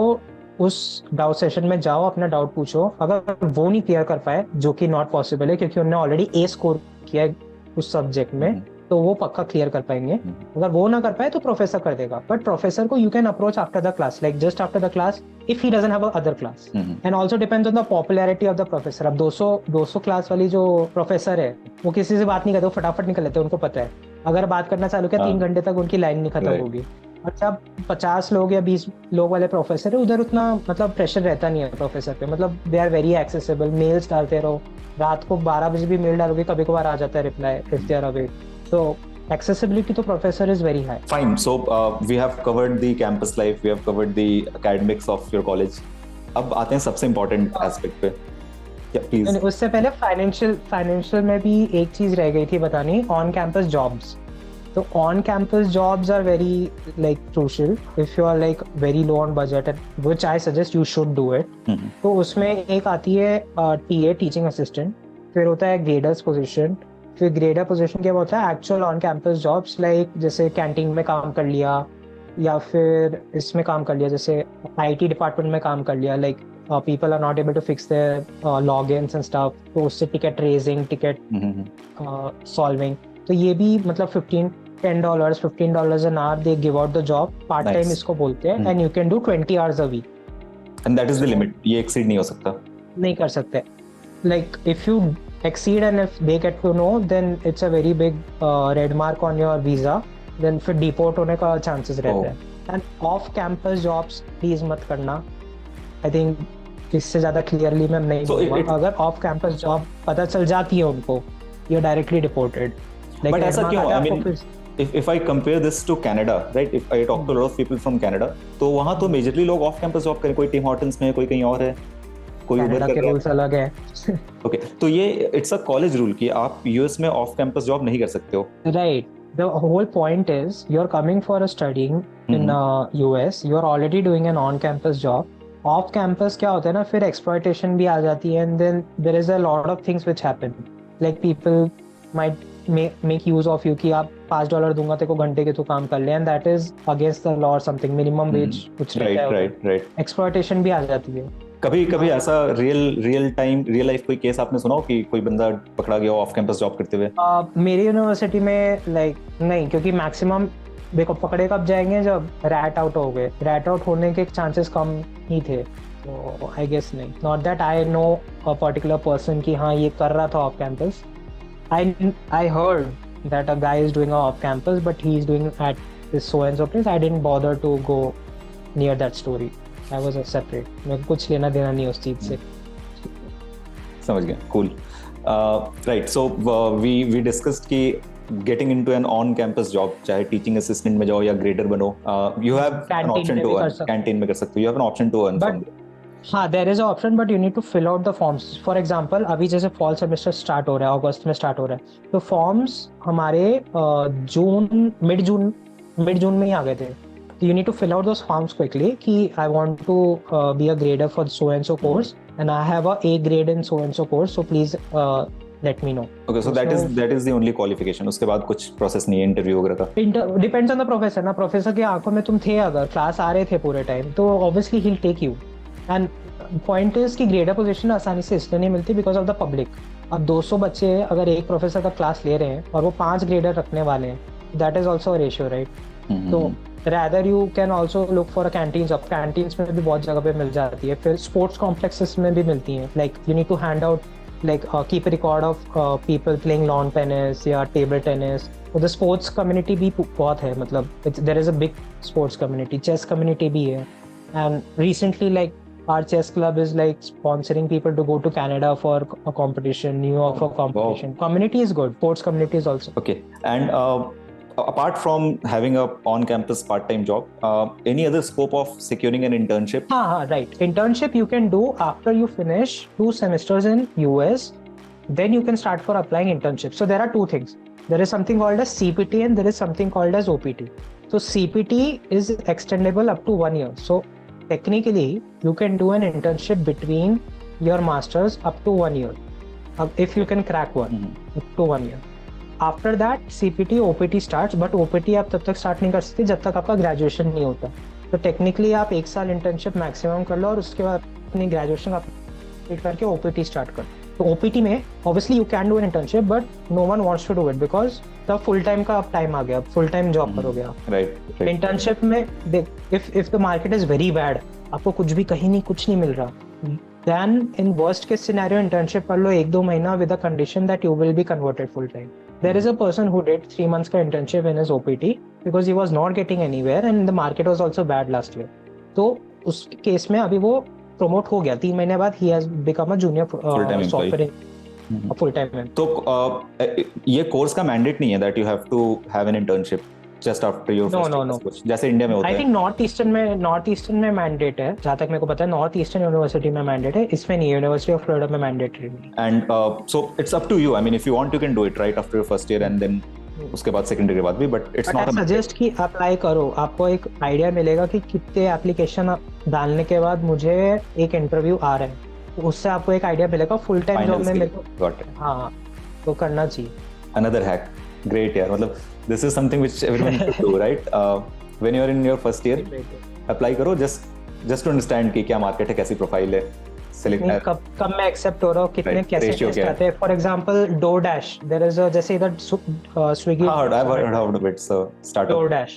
B: उस डाउट सेशन में जाओ, अपना डाउट पूछो. अगर वो नहीं क्लियर कर पाए, जो कि नॉट पॉसिबल है क्योंकि उन्होंने ऑलरेडी ए स्कोर किया है उस सब्जेक्ट में, तो वो पक्का क्लियर कर पाएंगे. अगर वो ना कर पाए तो प्रोफेसर कर देगा. बट प्रोफेसर को you can approach after the class, like just after the class if he doesn't have other class. And also depends on the popularity of the professor. अब 200 क्लास वाली जो प्रोफेसर है वो किसी से बात नहीं करते, वो फटाफट निकल लेते हैं. उनको पता है अगर बात करना चालू किया 3 घंटे तक उनकी लाइन नहीं खत्म होगी. और जब 50 लोग या 20 लोग वाले प्रोफेसर है, उधर उतना मतलब प्रेशर रहता नहीं है प्रोफेसर पे. मतलब they are very accessible. Mails डालते रहो, रात को 12 बजे भी मेल डालोगे कभी कभार आ जाता है reply if they are awake. So accessibility to professor is very high.
A: Fine. So we have covered the campus life, we have covered the academics of your college. अब आते हैं सबसे important aspect पे. Yeah, please.
B: उससे पहले financial में भी एक चीज रह गई थी बतानी, ऑन कैंपस जॉब्स. तो on campus jobs are very like crucial if you are like very low on budget, which I suggest you should do it. तो उसमें एक आती है टीए, टीचिंग असिस्टेंट, फिर होता है ग्रेडर्स पोजीशन, फिर ग्रेडर पोजीशन क्या होता है actual on campus jobs, like जैसे कैंटीन में काम कर लिया या फिर इसमें काम कर लिया, जैसे आईटी डिपार्टमेंट में काम कर लिया, like people are not able to fix their logins and stuff, तो उससे टिकट रेजिंग, टिकट सॉल्विंग. तो ये भी मतलब $15 an hour they give out the job, part time इसको बोलते हैं, and you can do 20 hours a week.
A: And that is the limit. ये exceed नहीं हो सकता.
B: नहीं कर सकते. Like if you exceed and if they get to know, then it's a very big red mark on your visa then फिर deport होने का चांसेस रहते
A: Oh.
B: हैं. And off campus jobs please मत करना. आई थिंक इससे ज्यादा clearly मैं नहीं
A: So
B: बोलूंगा. अगर ऑफ कैंपस जॉब पता चल जाती है उनको, you are directly deported.
A: But ऐसा क्यों? I mean, if I compare this to Canada, right? If I talk to a lot of people from Canada, तो वहाँ तो मेजरली लोग ऑफ कैंपस जॉब करें. कोई टिम हॉर्टन्स में है, कोई कहीं और है, कोई उबर
B: कनाडा
A: कर
B: के
A: रहा है.
B: रूल्स अलग है.
A: ओके, तो ये इट्स अ कॉलेज रूल कि आप यूएस में ऑफ कैंपस जॉब नहीं कर सकते हो.
B: Right. The whole point is you're coming for a studying in US. You're already doing an on-campus job. Off-campus क्या होता है ना, फिर exploitation भी आ जाती है, and then there is a lot of things which happen. Like people might make use of you कि आप $5 दूंगा तेरे को घंटे के तो काम कर ले, and that is against the law or something. Minimum wage कुछ रहता है.
A: राइट.
B: Exploitation भी आ जाती है.
A: कभी ऐसा रियल लाइफ कोई केस आपने सुना हो कि कोई बंदा पकड़ा गया ऑफ कैंपस जॉब करते हुए?
B: मेरी यूनिवर्सिटी में नहीं, क्योंकि मैक्सिमम देखो पकड़े कब जाएंगे जब रैट आउट हो गए. रैट आउट होने के चांसेस कम ही थे, तो आई गेस नहीं. Not that I know a particular person कि हाँ ये कर रहा था off campus. I heard that a guy is doing off campus but he is doing at this so and so place. I didn't bother to go near that story. I was separate. मेरे को कुछ लेना देना नहीं उस चीज से.
A: समझ गया. Cool. Right. So we discussed कि getting into an on campus job, चाहे टीचिंग असिस्टेंट में जाओ या ग्रेडर बनो, you have an option to earn. Canteen में कर सकते हो. You have an option to earn from.
B: हाँ, there is a option but you need to fill out the forms. For example अभी जैसे फॉल सेमेस्टर स्टार्ट हो रहा है, अगस्त में स्टार्ट हो रहा है, तो फॉर्म्स हमारे मिड जून में ही आ गए थे. You need to fill out those forms quickly कि I want to be a grader for so and so course and I have a A grade in so and so course, so please let me know.
A: Okay, so that is the only qualification. उसके बाद कुछ process नहीं है interview वगैरह का?
B: Depends on the professor ना. Professor की आंखों में तुम थे, अगर क्लास आ रहे थे पूरे टाइम, तो obviously he'll take you. And point is कि ग्रेडर पोजीशन आसानी से इसलिए नहीं मिलती because of the public. अब 200 बच्चे अगर एक प्रोफेसर का क्लास ले रहे हैं और वो 5 ग्रेडर रखने वाले हैं, that is also a ratio, right? तो rather you can also look for a canteens. अब canteens में भी बहुत जगह पे मिल जाती है. फिर sports complexes में भी मिलती हैं. Like you need to hand out keep a record of people playing lawn tennis या table tennis. तो the sports community भी बहुत है, मतलब there is a big sports community. Chess community भी है. And recently our chess club is sponsoring people to go to Canada for a competition, New York for competition. Wow. Community is good. Sports community is also.
A: Okay. And apart from having a on-campus part-time job, any other scope of securing an internship?
B: Right. Internship you can do after you finish 2 semesters in US. Then you can start for applying internship. So there are 2 things. There is something called as CPT and there is something called as OPT. So CPT is extendable up to 1 year. So technically you can do an internship between your masters up to 1 year. If you can crack one, up to 1 year. After that CPT OPT starts, but OPT आप तब तक start नहीं कर सकते जब तक आपका graduation नहीं होता. तो टेक्निकली आप 1 साल इंटर्नशिप मैक्सिमम कर लो और उसके बाद अपनी ग्रेजुएशन कंप्लीट करके OPT स्टार्ट कर. तो OPT में obviously you can do an internship but no one wants to do it because the full time का अब टाइम आ गया. फुल टाइम जॉब करोगे आप.
A: राइट.
B: इंटर्नशिप में if the market is very bad, आपको कुछ नहीं मिल रहा, then in worst case scenario internship कर लो 1-2 महीना with the condition that you will be converted full time. There is a person who did 3 months का internship in his OPT because he was not getting anywhere and the market was also bad last year. तो उस case में अभी वो promote हो गया 3 महीने बाद. he has become a junior software full time.
A: तो ये कोर्स का मैंडेट नहीं है that you have to have an internship just after your first year, जैसे इंडिया में होता है.
B: I think नॉर्थ ईस्टर्न में मैंडेट है, जहाँ तक मेरे को पता है. नॉर्थ ईस्टर्न यूनिवर्सिटी में मैंडेट है, इसमें नहीं. यूनिवर्सिटी ऑफ फ्लोरिडा में मैंडेटरी नहीं.
A: And so it's up to you. I mean if you want you can do it right after your first year and then उसके बाद सेकंड ईयर के बाद भी, but it's not.
B: I suggest कि apply करो. आपको एक आइडिया मिलेगा कि कितने एप्लीकेशन डालने के बाद मुझे एक इंटरव्यू आ रहा है, तो उससे आपको एक आइडिया मिलेगा. फुल टाइम जॉब में मेरे को हाँ तो करना चाहिए.
A: Another hack. Great यार. मतलब this is something which everyone should do, right? When you are in your first year, apply करो just to understand कि क्या मार्केट है, कैसी प्रोफाइल है, select
B: कब मैं एक्सेप्ट हो रहा हूँ, कितने कैसे टेस्ट आते हैं. For example DoorDash, there is a जैसे इधर Swiggy.
A: I've heard of it. So start
B: DoorDash.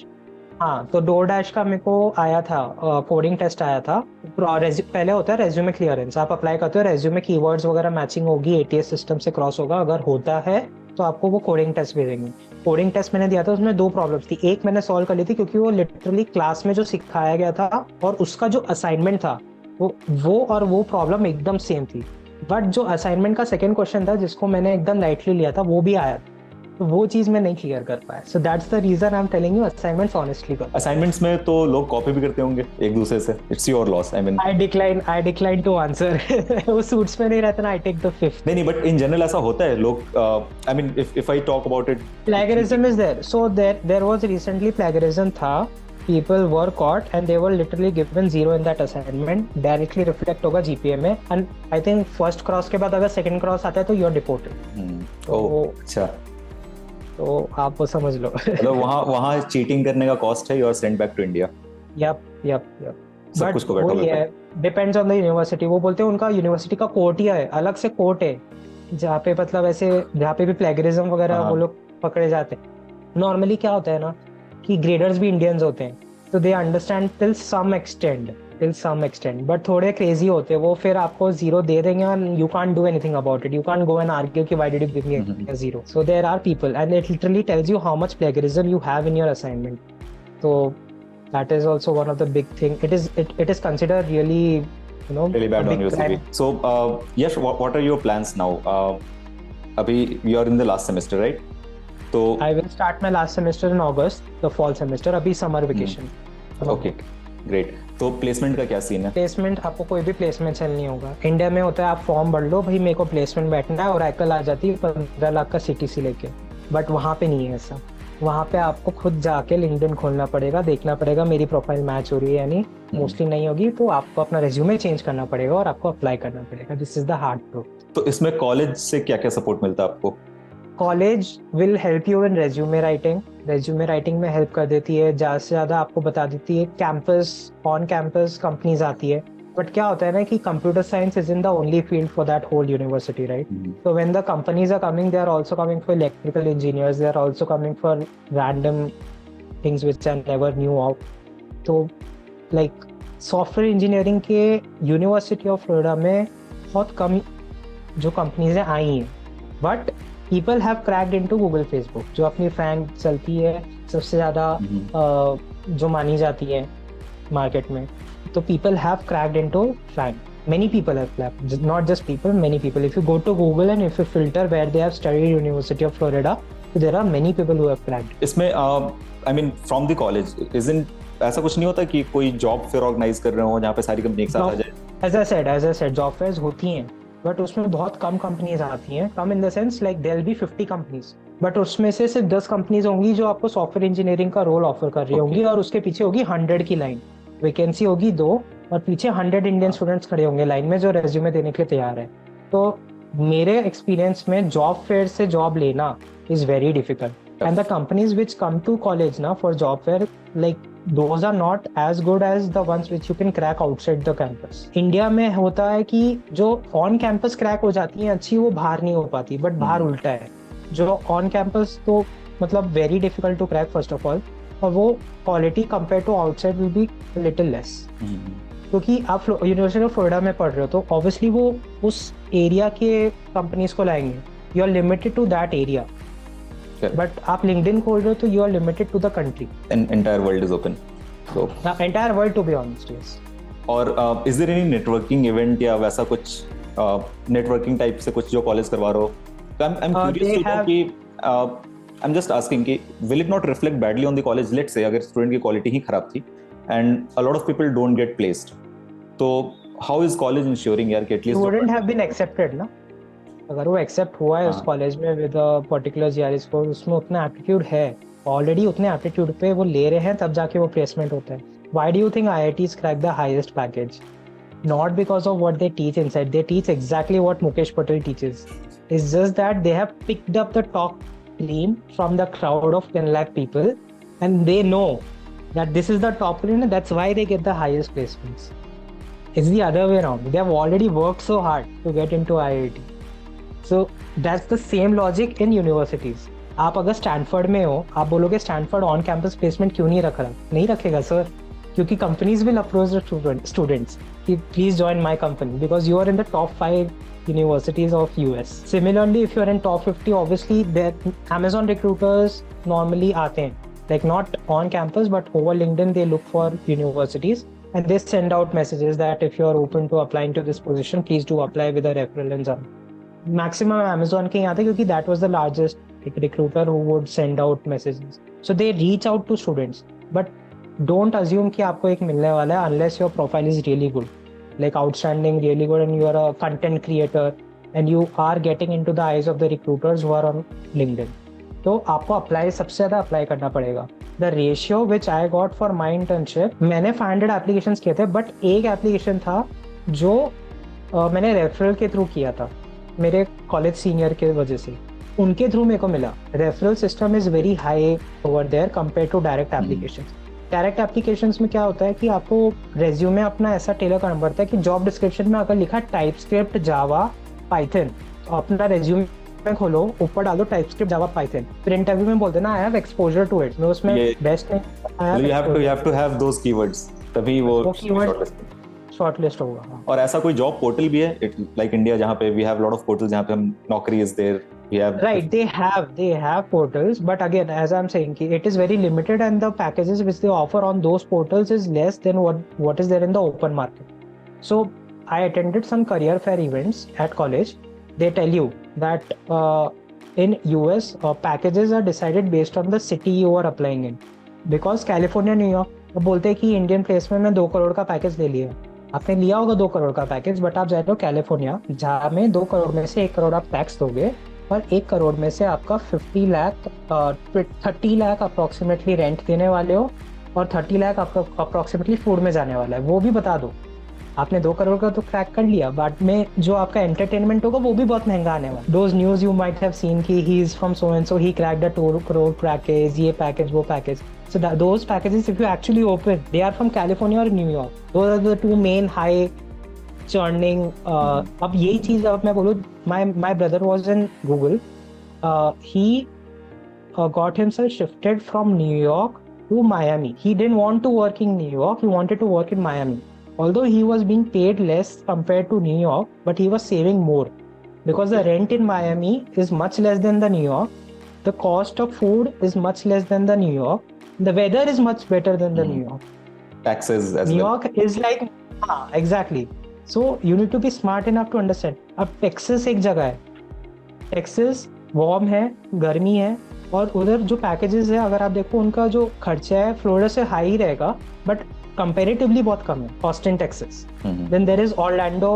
B: हाँ, तो DoorDash का मेरे को आया था, कोडिंग टेस्ट आया था. पहले होता है रेज्यूमे क्लियरेंस. आप अप्लाई करते हो, रेज्यूमे कीवर्ड्स वगैरह मैचिंग होगी, ATS सिस्टम से क्रॉस होगा. अगर होता है तो आपको वो कोडिंग टेस्ट भेजेंगे। कोडिंग टेस्ट मैंने दिया था, उसमें 2 प्रॉब्लम्स थी। एक मैंने सॉल्व कर ली थी क्योंकि वो लिटरली क्लास में जो सिखाया गया था और उसका जो असाइनमेंट था वो प्रॉब्लम एकदम सेम थी। बट जो असाइनमेंट का सेकंड क्वेश्चन था जिसको मैंने एकदम लाइटली लिया था वो भी आया, तो वो चीज मैं नहीं क्लियर कर पाया। So that's the reason I am telling you assignments honestly करो।
A: असाइनमेंट्स में तो लोग कॉपी भी करते होंगे एक दूसरे से, it's your loss. I mean
B: I decline to answer. वो सूट्स में नहीं रहता ना, आई टेक द फिफ्थ।
A: नहीं बट इन जनरल ऐसा होता है लोग, I mean if I talk about it,
B: plagiarism is there. So there was recently plagiarism था, people were caught and they were literally given 0 in that assignment, directly reflect होगा GPA में, and I think first cross के बाद अगर second cross आता है तो you're deported।
A: अच्छा,
B: तो आप वो समझ लो।
A: मतलब वहाँ चीटिंग करने का कॉस्ट है, you are sent back to India.
B: Yup
A: सब कुछ को बैठो
B: है, डिपेंड्स ऑन द यूनिवर्सिटी। वो बोलते हैं उनका यूनिवर्सिटी का कोर्ट ही है, अलग से कोर्ट है जहाँ पे मतलब ऐसे जहाँ पे भी प्लेगरिज्म वगैरह वो लोग पकड़े जाते हैं। नॉर्मली क्या होता है ना कि ग्रेडर्स भी इंडियंस होते हैं, तो they understand till some extent, but थोड़े क्रेजी होते हैं वो, फिर आपको 0 दे देंगे and you can't do anything about it. You can't go and argue कि why did you give me a 0। So there are people and it literally tells you how much plagiarism you have in your assignment. तो that is also one of the big thing. It is considered really, you know,
A: really bad on your CV. So yes, what are your plans now? Abhi you are in the last semester, right? So
B: I will start my last semester in August, the fall semester. अभी summer vacation.
A: Okay, great. तो placement का क्या scene है?
B: Placement आपको कोई भी placement cell नहीं होगा। इंडिया में होता है आप फॉर्म भर लो, भाई मेरे को प्लेसमेंट बैठना है, और आईकल आ जाती है 15 लाख का CTC लेके। बट वहाँ पे नहीं है ऐसा। वहाँ पे आपको खुद जाके लिंक्डइन खोलना पड़ेगा, देखना पड़ेगा मेरी प्रोफाइल मैच हो रही है यानी, मोस्टली नहीं होगी तो आपको अपना रेज्यूमे चेंज करना पड़ेगा और आपको अप्लाई करना पड़ेगा। This is the hard truth.
A: तो इसमें कॉलेज से क्या क्या सपोर्ट मिलता है आपको?
B: College will help you in resume writing में हेल्प कर देती है, ज़्यादा से ज़्यादा आपको बता देती है। ऑन कैंपस कंपनीज आती है, बट क्या होता है ना कि computer science is in the only field for that whole university, right? So when the companies are coming, they are also coming for electrical engineers, they are also coming for random things which I never knew of. तो like software engineering के university of Florida में बहुत कम जो companies आई हैं, but people have cracked into Google, Facebook जो अपनी Fang चलती है सबसे ज़्यादा जो मानी जाती है मार्केट में, तो people have cracked into FANG. Many people have cracked, not just people, many people. If you go to Google and if you filter where they have studied University of Florida, there are many people who have cracked.
A: इसमें I mean from the college isn't ऐसा कुछ नहीं होता कि कोई job fair organise कर रहे हो जहाँ पे सारी कंपनी एक साथ आ जाए?
B: As I said, job fairs होती हैं, बट उसमें बहुत कम कंपनीज आती हैं। कम in the sense like there will be 50 companies, but उसमें से सिर्फ 10 कंपनीज होंगी जो आपको सॉफ्टवेयर इंजीनियरिंग का रोल ऑफर कर रही होंगी, और उसके पीछे होगी 100 की लाइन, वैकेंसी होगी 2 और पीछे 100 इंडियन स्टूडेंट्स खड़े होंगे लाइन में जो रेज्यूमे देने के लिए तैयार है। तो मेरे एक्सपीरियंस में जॉब फेयर से जॉब लेना is very difficult, and the companies which come to college ना for job fair, like those are not as good as the ones which you can crack outside the campus. India में होता है कि जो on campus crack हो जाती है अच्छी, वो बाहर नहीं हो पाती, बट बाहर उल्टा है। जो ऑन कैंपस तो मतलब very difficult to crack first of all, और वो quality compare to outside will be little less, क्योंकि आप यूनिवर्सिटी ऑफ फ्लोरिडा में पढ़ रहे हो तो ऑब्वियसली वो उस एरिया के कंपनीज को लाएंगे, you are limited to that area. But आप लिंक्डइन खोल रहे हो तो you are limited to the country,
A: entire world is open, so
B: entire world to be honest. Yes.
A: और is there any networking event या वैसा कुछ नेटवर्किंग टाइप से कुछ जो कॉलेज करवा रहे हो? I am curious to know कि I'm just asking कि will it not reflect badly on the college? Let's say अगर स्टूडेंट की क्वालिटी ही खराब थी and a lot of people don't get placed, तो how is college ensuring यार कि at least
B: wouldn't have been accepted ना? अगर वो accept हुआ है उस कॉलेज में with a particular GRE score, उसमें उतना एप्टीट्यूड है ऑलरेडी, उतने एप्टीट्यूड पे वो ले रहे हैं, तब जाके वो प्लेसमेंट होता है। Why do you think IITs crack the highest package? Not because of what they teach inside. They teach exactly what Mukesh Patel teaches. It's just that they have picked up the top team from the crowd of 10 lakh people, and they know that this is the top team, and that's why they get the highest placements. It's the other way around. They have already worked so hard to get into IIT. So that's the same logic in universities. आप अगर Stanford में हो, आप बोलोगे Stanford on campus placement क्यों नहीं रख रहा? नहीं रखेगा सर, क्योंकि companies will approach the students कि please join my company because you are in the top 5 universities of US. Similarly, if you're in top 50, obviously there Amazon recruiters normally आते हैं, like not on campus but over LinkedIn they look for universities and they send out messages that if you're open to applying to this position, please do apply with a referral and so. Maximum Amazon के यहाँ थे क्योंकि that was the largest recruiter who would send out messages. So they reach out to students, but don't assume कि आपको एक मिलने वाला है unless your profile is really good, like outstanding, really good, and you are a content creator and you are getting into the eyes of the recruiters who are on LinkedIn. तो आपको apply सबसे ज़्यादा apply करना पड़ेगा. The ratio which I got for my internship, मैंने 500 applications किए थे, but एक एप्लीकेशन था जो मैंने रेफरल के थ्रू किया था मेरे कॉलेज सीनियर के वजह से. उनके थ्रू मेरे को मिला. Referral system is very high over there compare to direct application. Direct applications में क्या होता है कि आपको रेज्यूमे अपना ऐसा टेलर करना पड़ता है कि जॉब डिस्क्रिप्शन में अगर लिखा टाइपस्क्रिप्ट, जावा, पाइथन, तो अपना रेज्यूमे खोलो, ऊपर डालो टाइपस्क्रिप्ट, जावा, पाइथन. फिर इंटरव्यू में बोलते ना I have exposure to it. मैं उसमें बेस्ट नहीं,
A: you have to have those keywords, तभी वो
B: कीवर्ड शॉर्टलिस्ट होगा.
A: और ऐसा कोई जॉब पोर्टल भी है लाइक इंडिया जहाँ पे we have lot of portals जहाँ पे हम Naukri is there we have
B: right, they have portals, but again, as I'm saying, it is very limited and the packages which they offer on those portals is less than what is there in the open market. So I attended some career fair events at college. They tell you that in US packages are decided based on the city you are applying in, because California, New York, वो बोलते हैं कि Indian placement में 2 करोड़ का package ले लिया. आपने लिया होगा 2 करोड़ का पैकेज, बट आप जाते हो कैलिफोर्निया जहाँ में 2 करोड़ में से 1 करोड़ आप टैक्स दोगे और 1 करोड़ में से आपका 30 लाख अप्रोक्सीमेटली रेंट देने वाले हो और 30 लाख आपका अप्रोक्सीमेटली फूड में जाने वाला है. वो भी बता दो. आपने 2 करोड़ का तो क्रैक कर लिया, बाद में जो आपका एंटरटेनमेंट होगा वो भी बहुत महंगा आने वाला. Those news you might have seen कि he is from so and so, he cracked a 2 crore package, ये पैकेज, वो package. So those packages, if you actually open, they are from California or New York. Those are the 2 main high churning. अब यही चीज़ अब मैं बोलूँ, my brother was in Google. He got himself shifted from New York to Miami. He didn't want to work in New York. He wanted to work in Miami. Although he was being paid less compared to New York, but he was saving more because the rent in Miami is much less than the New York. The cost of food is much less than the New York. The weather is much better than the New York.
A: Taxes as
B: New
A: well.
B: York is like, exactly. So you need to be smart enough to understand. अब Texas एक जगह है. Texas warm है, गर्मी है, और उधर जो पैकेजेस है अगर आप देखो उनका जो खर्चा है फ्लोरिडा से हाई ही रहेगा, बट कंपैरेटिवली बहुत कम है. Austin, Texas. Then there is Orlando,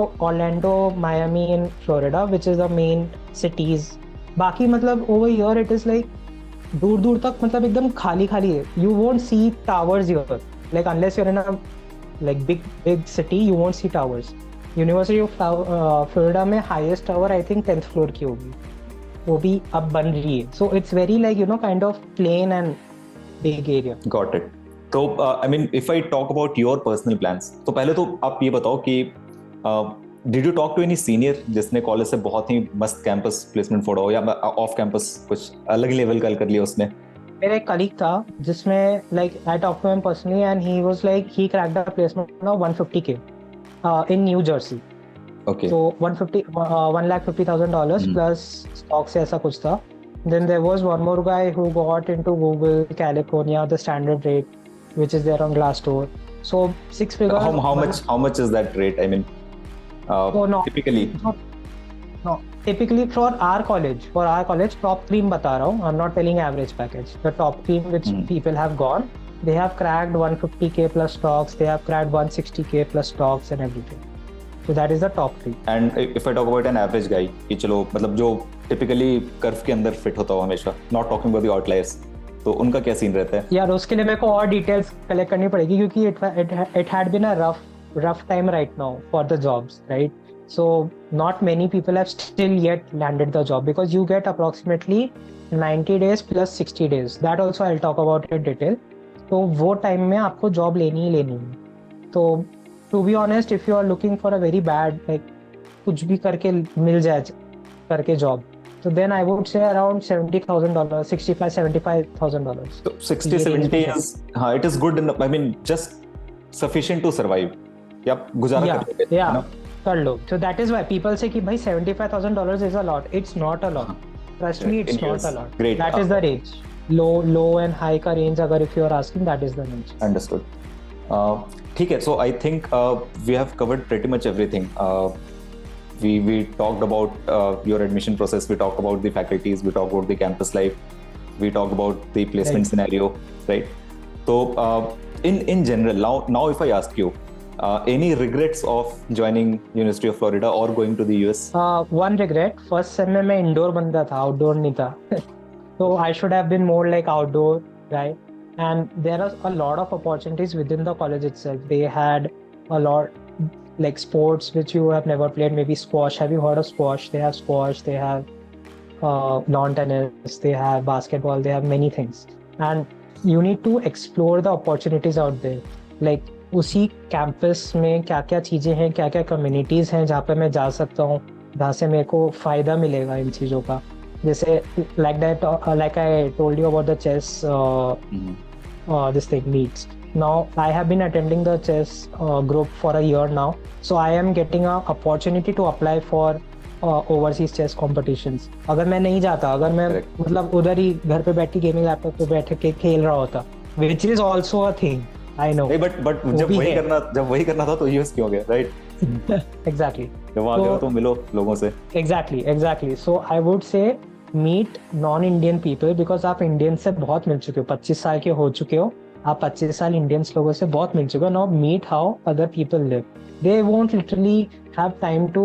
B: Miami in Florida, which is the main cities. बाकी मतलब over here it is like दूर दूर तक मतलब एकदम खाली है. You won't see towers here. Like unless you're in a like big city, you won't see towers. University of Florida में highest tower I think 10th floor की होगी. वो भी अब बन रही है. So it's very like kind of plain and big area.
A: Got it. तो I mean if I talk about your personal plans, तो पहले तो आप ये बताओ कि Did you talk to any senior जिसने कॉलेज से बहुत ही मस्त कैंपस प्लेसमेंट फोड़ा हो या ऑफ कैंपस कुछ अलग लेवल का कर लिया उसने?
B: मेरा एक कलीग था जिसमें like I talked to him personally and he was like he cracked a placement now $150K in New Jersey.
A: Okay.
B: So $150,000 plus stocks ऐसा कुछ था. Then there was one more guy who got into Google California, the standard rate, which is there on Glassdoor. So 6 figure.
A: How much is that rate? I mean. Typically for our college top 3 बता रहा हूँ. I'm not telling average package. The top 3 which people have gone, they have cracked 150K plus stocks, they have cracked 160K plus stocks and everything. So that is the top 3. And if I talk about an average guy, कि चलो मतलब जो typically curve के अंदर fit होता हो हमेशा, not talking about the outliers, तो उनका क्या सीन रहता है?
B: यार उसके लिए मेरे को और डिटेल्स कलेक्ट करनी पड़ेगी क्योंकि it had been a rough time right now for the jobs, right? So not many people have still yet landed the job because you get approximately 90 days plus 60 days. That also I'll talk about in detail. तो वो time में आपको job लेनी ही लेनी है. तो to be honest, if you are looking for a very bad like कुछ भी करके मिल जाए करके job, so then I would say around $70,000, $65,000-$75,000.
A: So 60-70 is it is good enough. I mean just sufficient to survive. या गुजारा कर लेते हैं ना.
B: कर लो. So that is why people say कि भाई $75,000 is a lot. It's not a lot. Trust me, it's
A: In
B: not
A: US.
B: a lot.
A: Great.
B: That is the range. Low and high का range अगर if you are asking, that is the range.
A: Understood. ठीक है. So I think we have covered pretty much everything. We talked about your admission process. We talked about the faculties. We talked about the campus life. We talked about the placement scenario, right? So in general, now if I ask you, any regrets of joining University of Florida or going to the US?
B: One regret. First sem में मैं indoor बंदा था, outdoor नहीं था. So I should have been more like outdoor, right? And there are a lot of opportunities within the college itself. They had a lot like sports which you have never played, maybe squash. Have you heard of squash? They have squash, they have lawn tennis, they have basketball, they have many things. And you need to explore the opportunities out there. Like उसी campus में क्या क्या चीज़ें हैं, क्या क्या communities हैं जहाँ पे मैं जा सकता हूँ, जहाँ से मेरे को फ़ायदा मिलेगा इन चीज़ों का. जैसे like I told you about the chess this thing meets. Now I have been attending the chess group for a year now, so I am getting a opportunity to apply for overseas chess competitions. अगर मैं नहीं जाता, अगर मैं मतलब उधर ही घर पे बैठ के गेमिंग लैपटॉप पे बैठ के खेल रहा होता, which is also a thing, I know.
A: नहीं, but जब वही करना था तो यूएस क्यों गया, right?
B: Exactly.
A: जब वहाँ गए हो तो मिलो लोगों से. Exactly.
B: So I would say meet non-Indian people because आप Indians से बहुत मिल चुके हो, 25 साल के हो चुके हो, आप 25 साल Indians लोगों से बहुत मिल चुके हो. Now meet how other people live. They won't literally have time to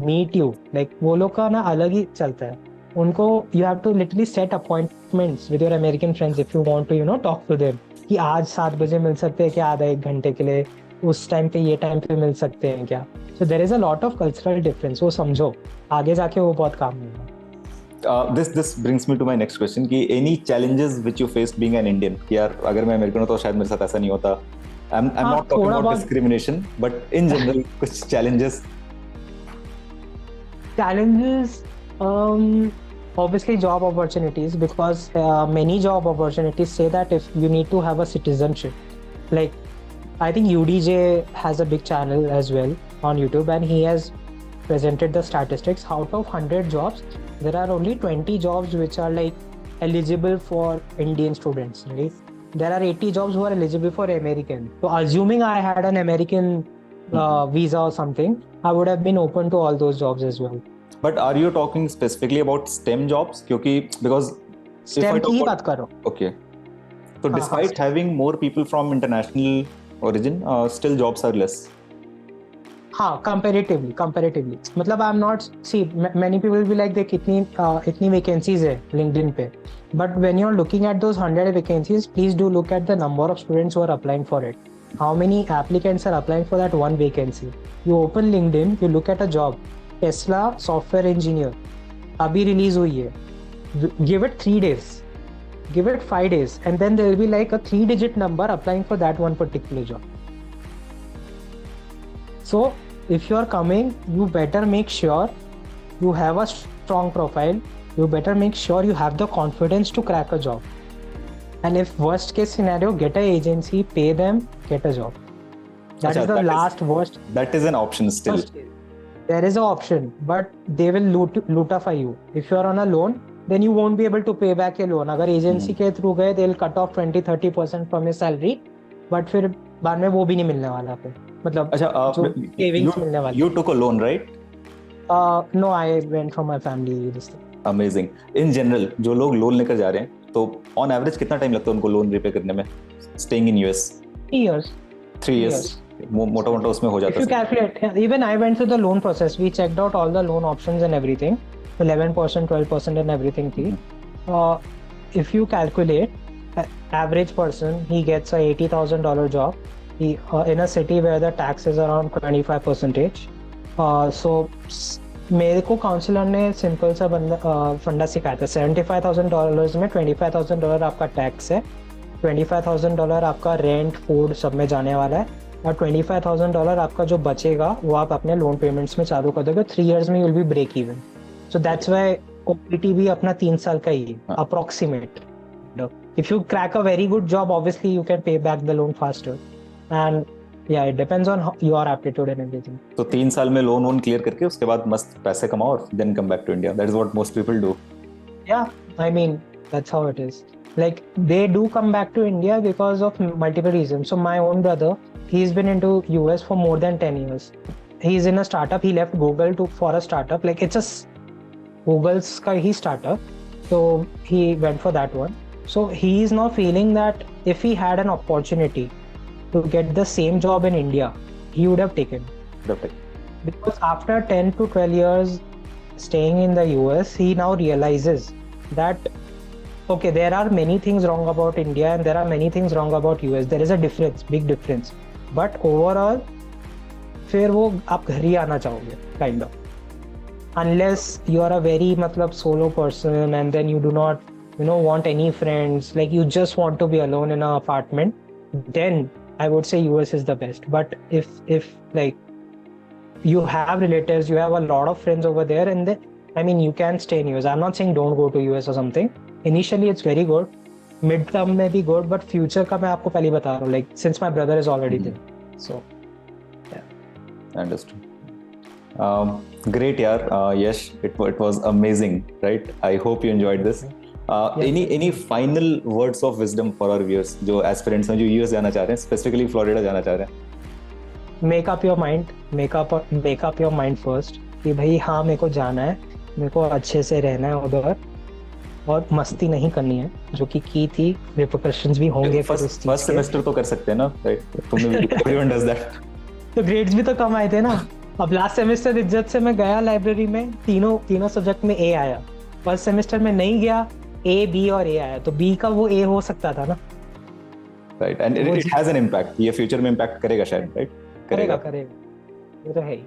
B: meet you. Like वो लोग का ना अलग ही चलता है. उनको you have to literally set appointments with your American friends if you want to talk to them. कि आज 7 बजे मिल सकते हैं क्या, आधा 1 घंटे के लिए, उस टाइम पे ये टाइम पे मिल सकते हैं क्या. So there is a lot of cultural difference. वो समझो, आगे जाके वो बहुत काम होगा.
A: This brings me to my next question कि any challenges which you faced being an Indian? यार अगर मैं अमेरिकन हूँ तो शायद मेरे साथ ऐसा नहीं होता. I'm not talking about discrimination, but in general कुछ challenges.
B: Obviously job opportunities, because many job opportunities say that if you need to have a citizenship. Like I think UDJ has a big channel as well on YouTube, and he has presented the statistics. Out of 100 jobs, there are only 20 jobs which are like eligible for Indian students, right? There are 80 jobs who are eligible for American. So assuming I had an American visa or something, I would have been open to all those jobs as well.
A: But are you talking specifically about STEM jobs? Because
B: STEM की ही बात कर रहा हूँ.
A: Okay. So despite having more people from international origin, still jobs are less.
B: हाँ, comparatively. मतलब I'm not, see, many people will be like देख इतनी vacancies है LinkedIn पे. But when you're looking at those 100 vacancies, please do look at the number of students who are applying for it. How many applicants are applying for that one vacancy? You open LinkedIn, you look at a job. Tesla software engineer अभी release हुई है. Give it 3 days. Give it 5 days. And then there will be like a 3-digit number applying for that one particular job. So if you are coming, you better make sure you have a strong profile. You better make sure you have the confidence to crack a job. And if worst case scenario, get an agency, pay them, get a job. That is the last worst.
A: That is an option still.
B: There is an option, but they will lootify you. If you are on a loan, then you won't be able to pay back your loan. अगर agency के through गए, they'll cut off 20-30% from your salary, but फिर बाद में वो भी नहीं मिलने वाला फिर. मतलब जो savings मिलने वाली.
A: You took a loan, right?
B: No, I went from my family. This thing.
A: Amazing. In general, जो लोग लोन लेकर जा रहे हैं, तो on average कितना टाइम लगता है उनको लोन repay करने में? Staying in US.
B: 3 years.
A: 3 years. मोटा उसमें हो जाता है.
B: If you calculate, even I went through the loan process. We checked out all the loan options and everything. 11%, 12% and everything. If you calculate, average person, he gets a $80,000 job. He in a city where the tax is around 25%. So मेरे को counsellor ने simple सा फंडा सिखाया था. $75,000 में $25,000 आपका tax है, $25,000 आपका रेंट फूड सब में जाने वाला है, और $25,000 आपका जो बचेगा वो आप अपने लोन पेमेंट्स में चालू कर दोगे. 3 years में you will be break even. So that's why OPT भी अपना 3 साल का ही है approximate. If you crack a very good job, obviously you can pay back the loan faster. And yeah, it depends on your aptitude and everything.
A: तो 3 साल में loan वोन क्लियर करके उसके बाद मस्त पैसे कमाओ और then come back to India. That is what most people do.
B: Yeah, I mean, that's how it is. Like, they do come back to India because of multiple reasons. So my own brother, he's been into US for more than 10 years. He's in a startup. He left Google for a startup. Like, it's Google's he startup. So he went for that one. So he is now feeling that if he had an opportunity to get the same job in India, he would have taken. Because after 10 to 12 years staying in the US, he now realizes that okay, there are many things wrong about India and there are many things wrong about US. There is a difference, big difference. But overall, फिर वो आप घर ही आना चाहोगे, kind of. Unless you are a very solo person and then you do not want any friends, like you just want to be alone in an apartment, then I would say US is the best. But if like you have relatives, you have a lot of friends over there, and then I mean you can stay in US. I'm not saying don't go to US or something. Initially it's very good, mid-term may be good, but future का मैं आपको पहले बता रहा हूँ, like since my brother is already there, so yeah.
A: Understood. Great, yaar. Yash, it was amazing, right? I hope you enjoyed this. Any final words of wisdom for our viewers जो aspirants हैं जो US जाना चाह रहे हैं, specifically Florida जाना चाह रहे हैं?
B: Make up your mind first कि भाई हाँ मेरे को जाना है, मेरे को अच्छे से रहना है उधर और मस्ती नहीं करनी है, जो की थी. repercussions भी होंगे फिर उस चीज के.
A: फर्स्ट सेमेस्टर तो कर सकते हैं ना, राइट? तुमने everyone does that.
B: तो ग्रेड्स भी तो कम आए थे ना. अब लास्ट सेमेस्टर इज्जत से मैं गया लाइब्रेरी में, तीनों सब्जेक्ट में ए आया. फर्स्ट सेमेस्टर में नहीं गया, ए बी और ए आया, तो बी का वो ए हो सकता था ना.
A: Right, and it has an impact. ये फ्यूचर में इम्पैक्ट करेगा शायद, राइट?
B: करेगा ये तो है ही.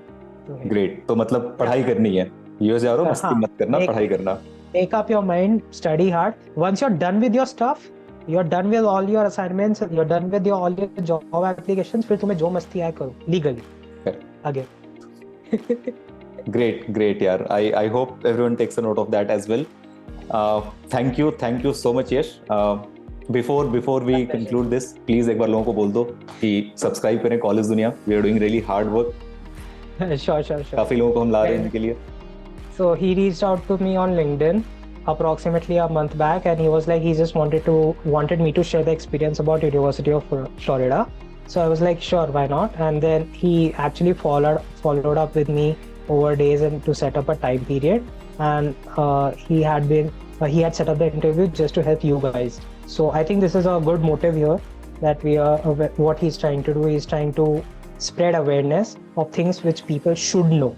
A: ग्रेट. तो मतलब पढ़ाई करनी है, यूएस जा रहे हो, मस्ती मत करना, पढ़ाई करना.
B: Make up your mind, study hard. Once you're done with your stuff, you're done with all your assignments, you're done with all your job applications, फिर तुम्हें जो मस्ती आए करो legally. Again.
A: Great, yaar. I hope everyone takes a note of that as well. Thank you so much, Yash. Before we conclude this, please एक बार लोगों को बोल दो कि सब्सक्राइब करें कॉलेज दुनिया. We are doing really hard work.
B: Sure.
A: काफी लोगों को हम ला रहे हैं इनके लिए.
B: So he reached out to me on LinkedIn approximately a month back, and he was like he just wanted me to share the experience about University of Florida. So I was like, sure, why not? And then he actually followed up with me over days and to set up a time period. And he had set up the interview just to help you guys. So I think this is a good motive here, that what he's trying to do is trying to spread awareness of things which people should know.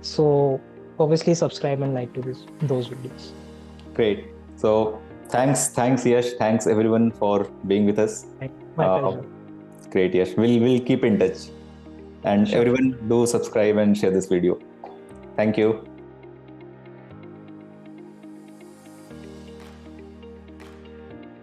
B: So obviously subscribe and like to those videos.
A: Great. So thanks Yash. Thanks everyone for being with us.
B: My pleasure.
A: Great, Yash. We'll keep in touch. And everyone do subscribe and share this video. Thank you.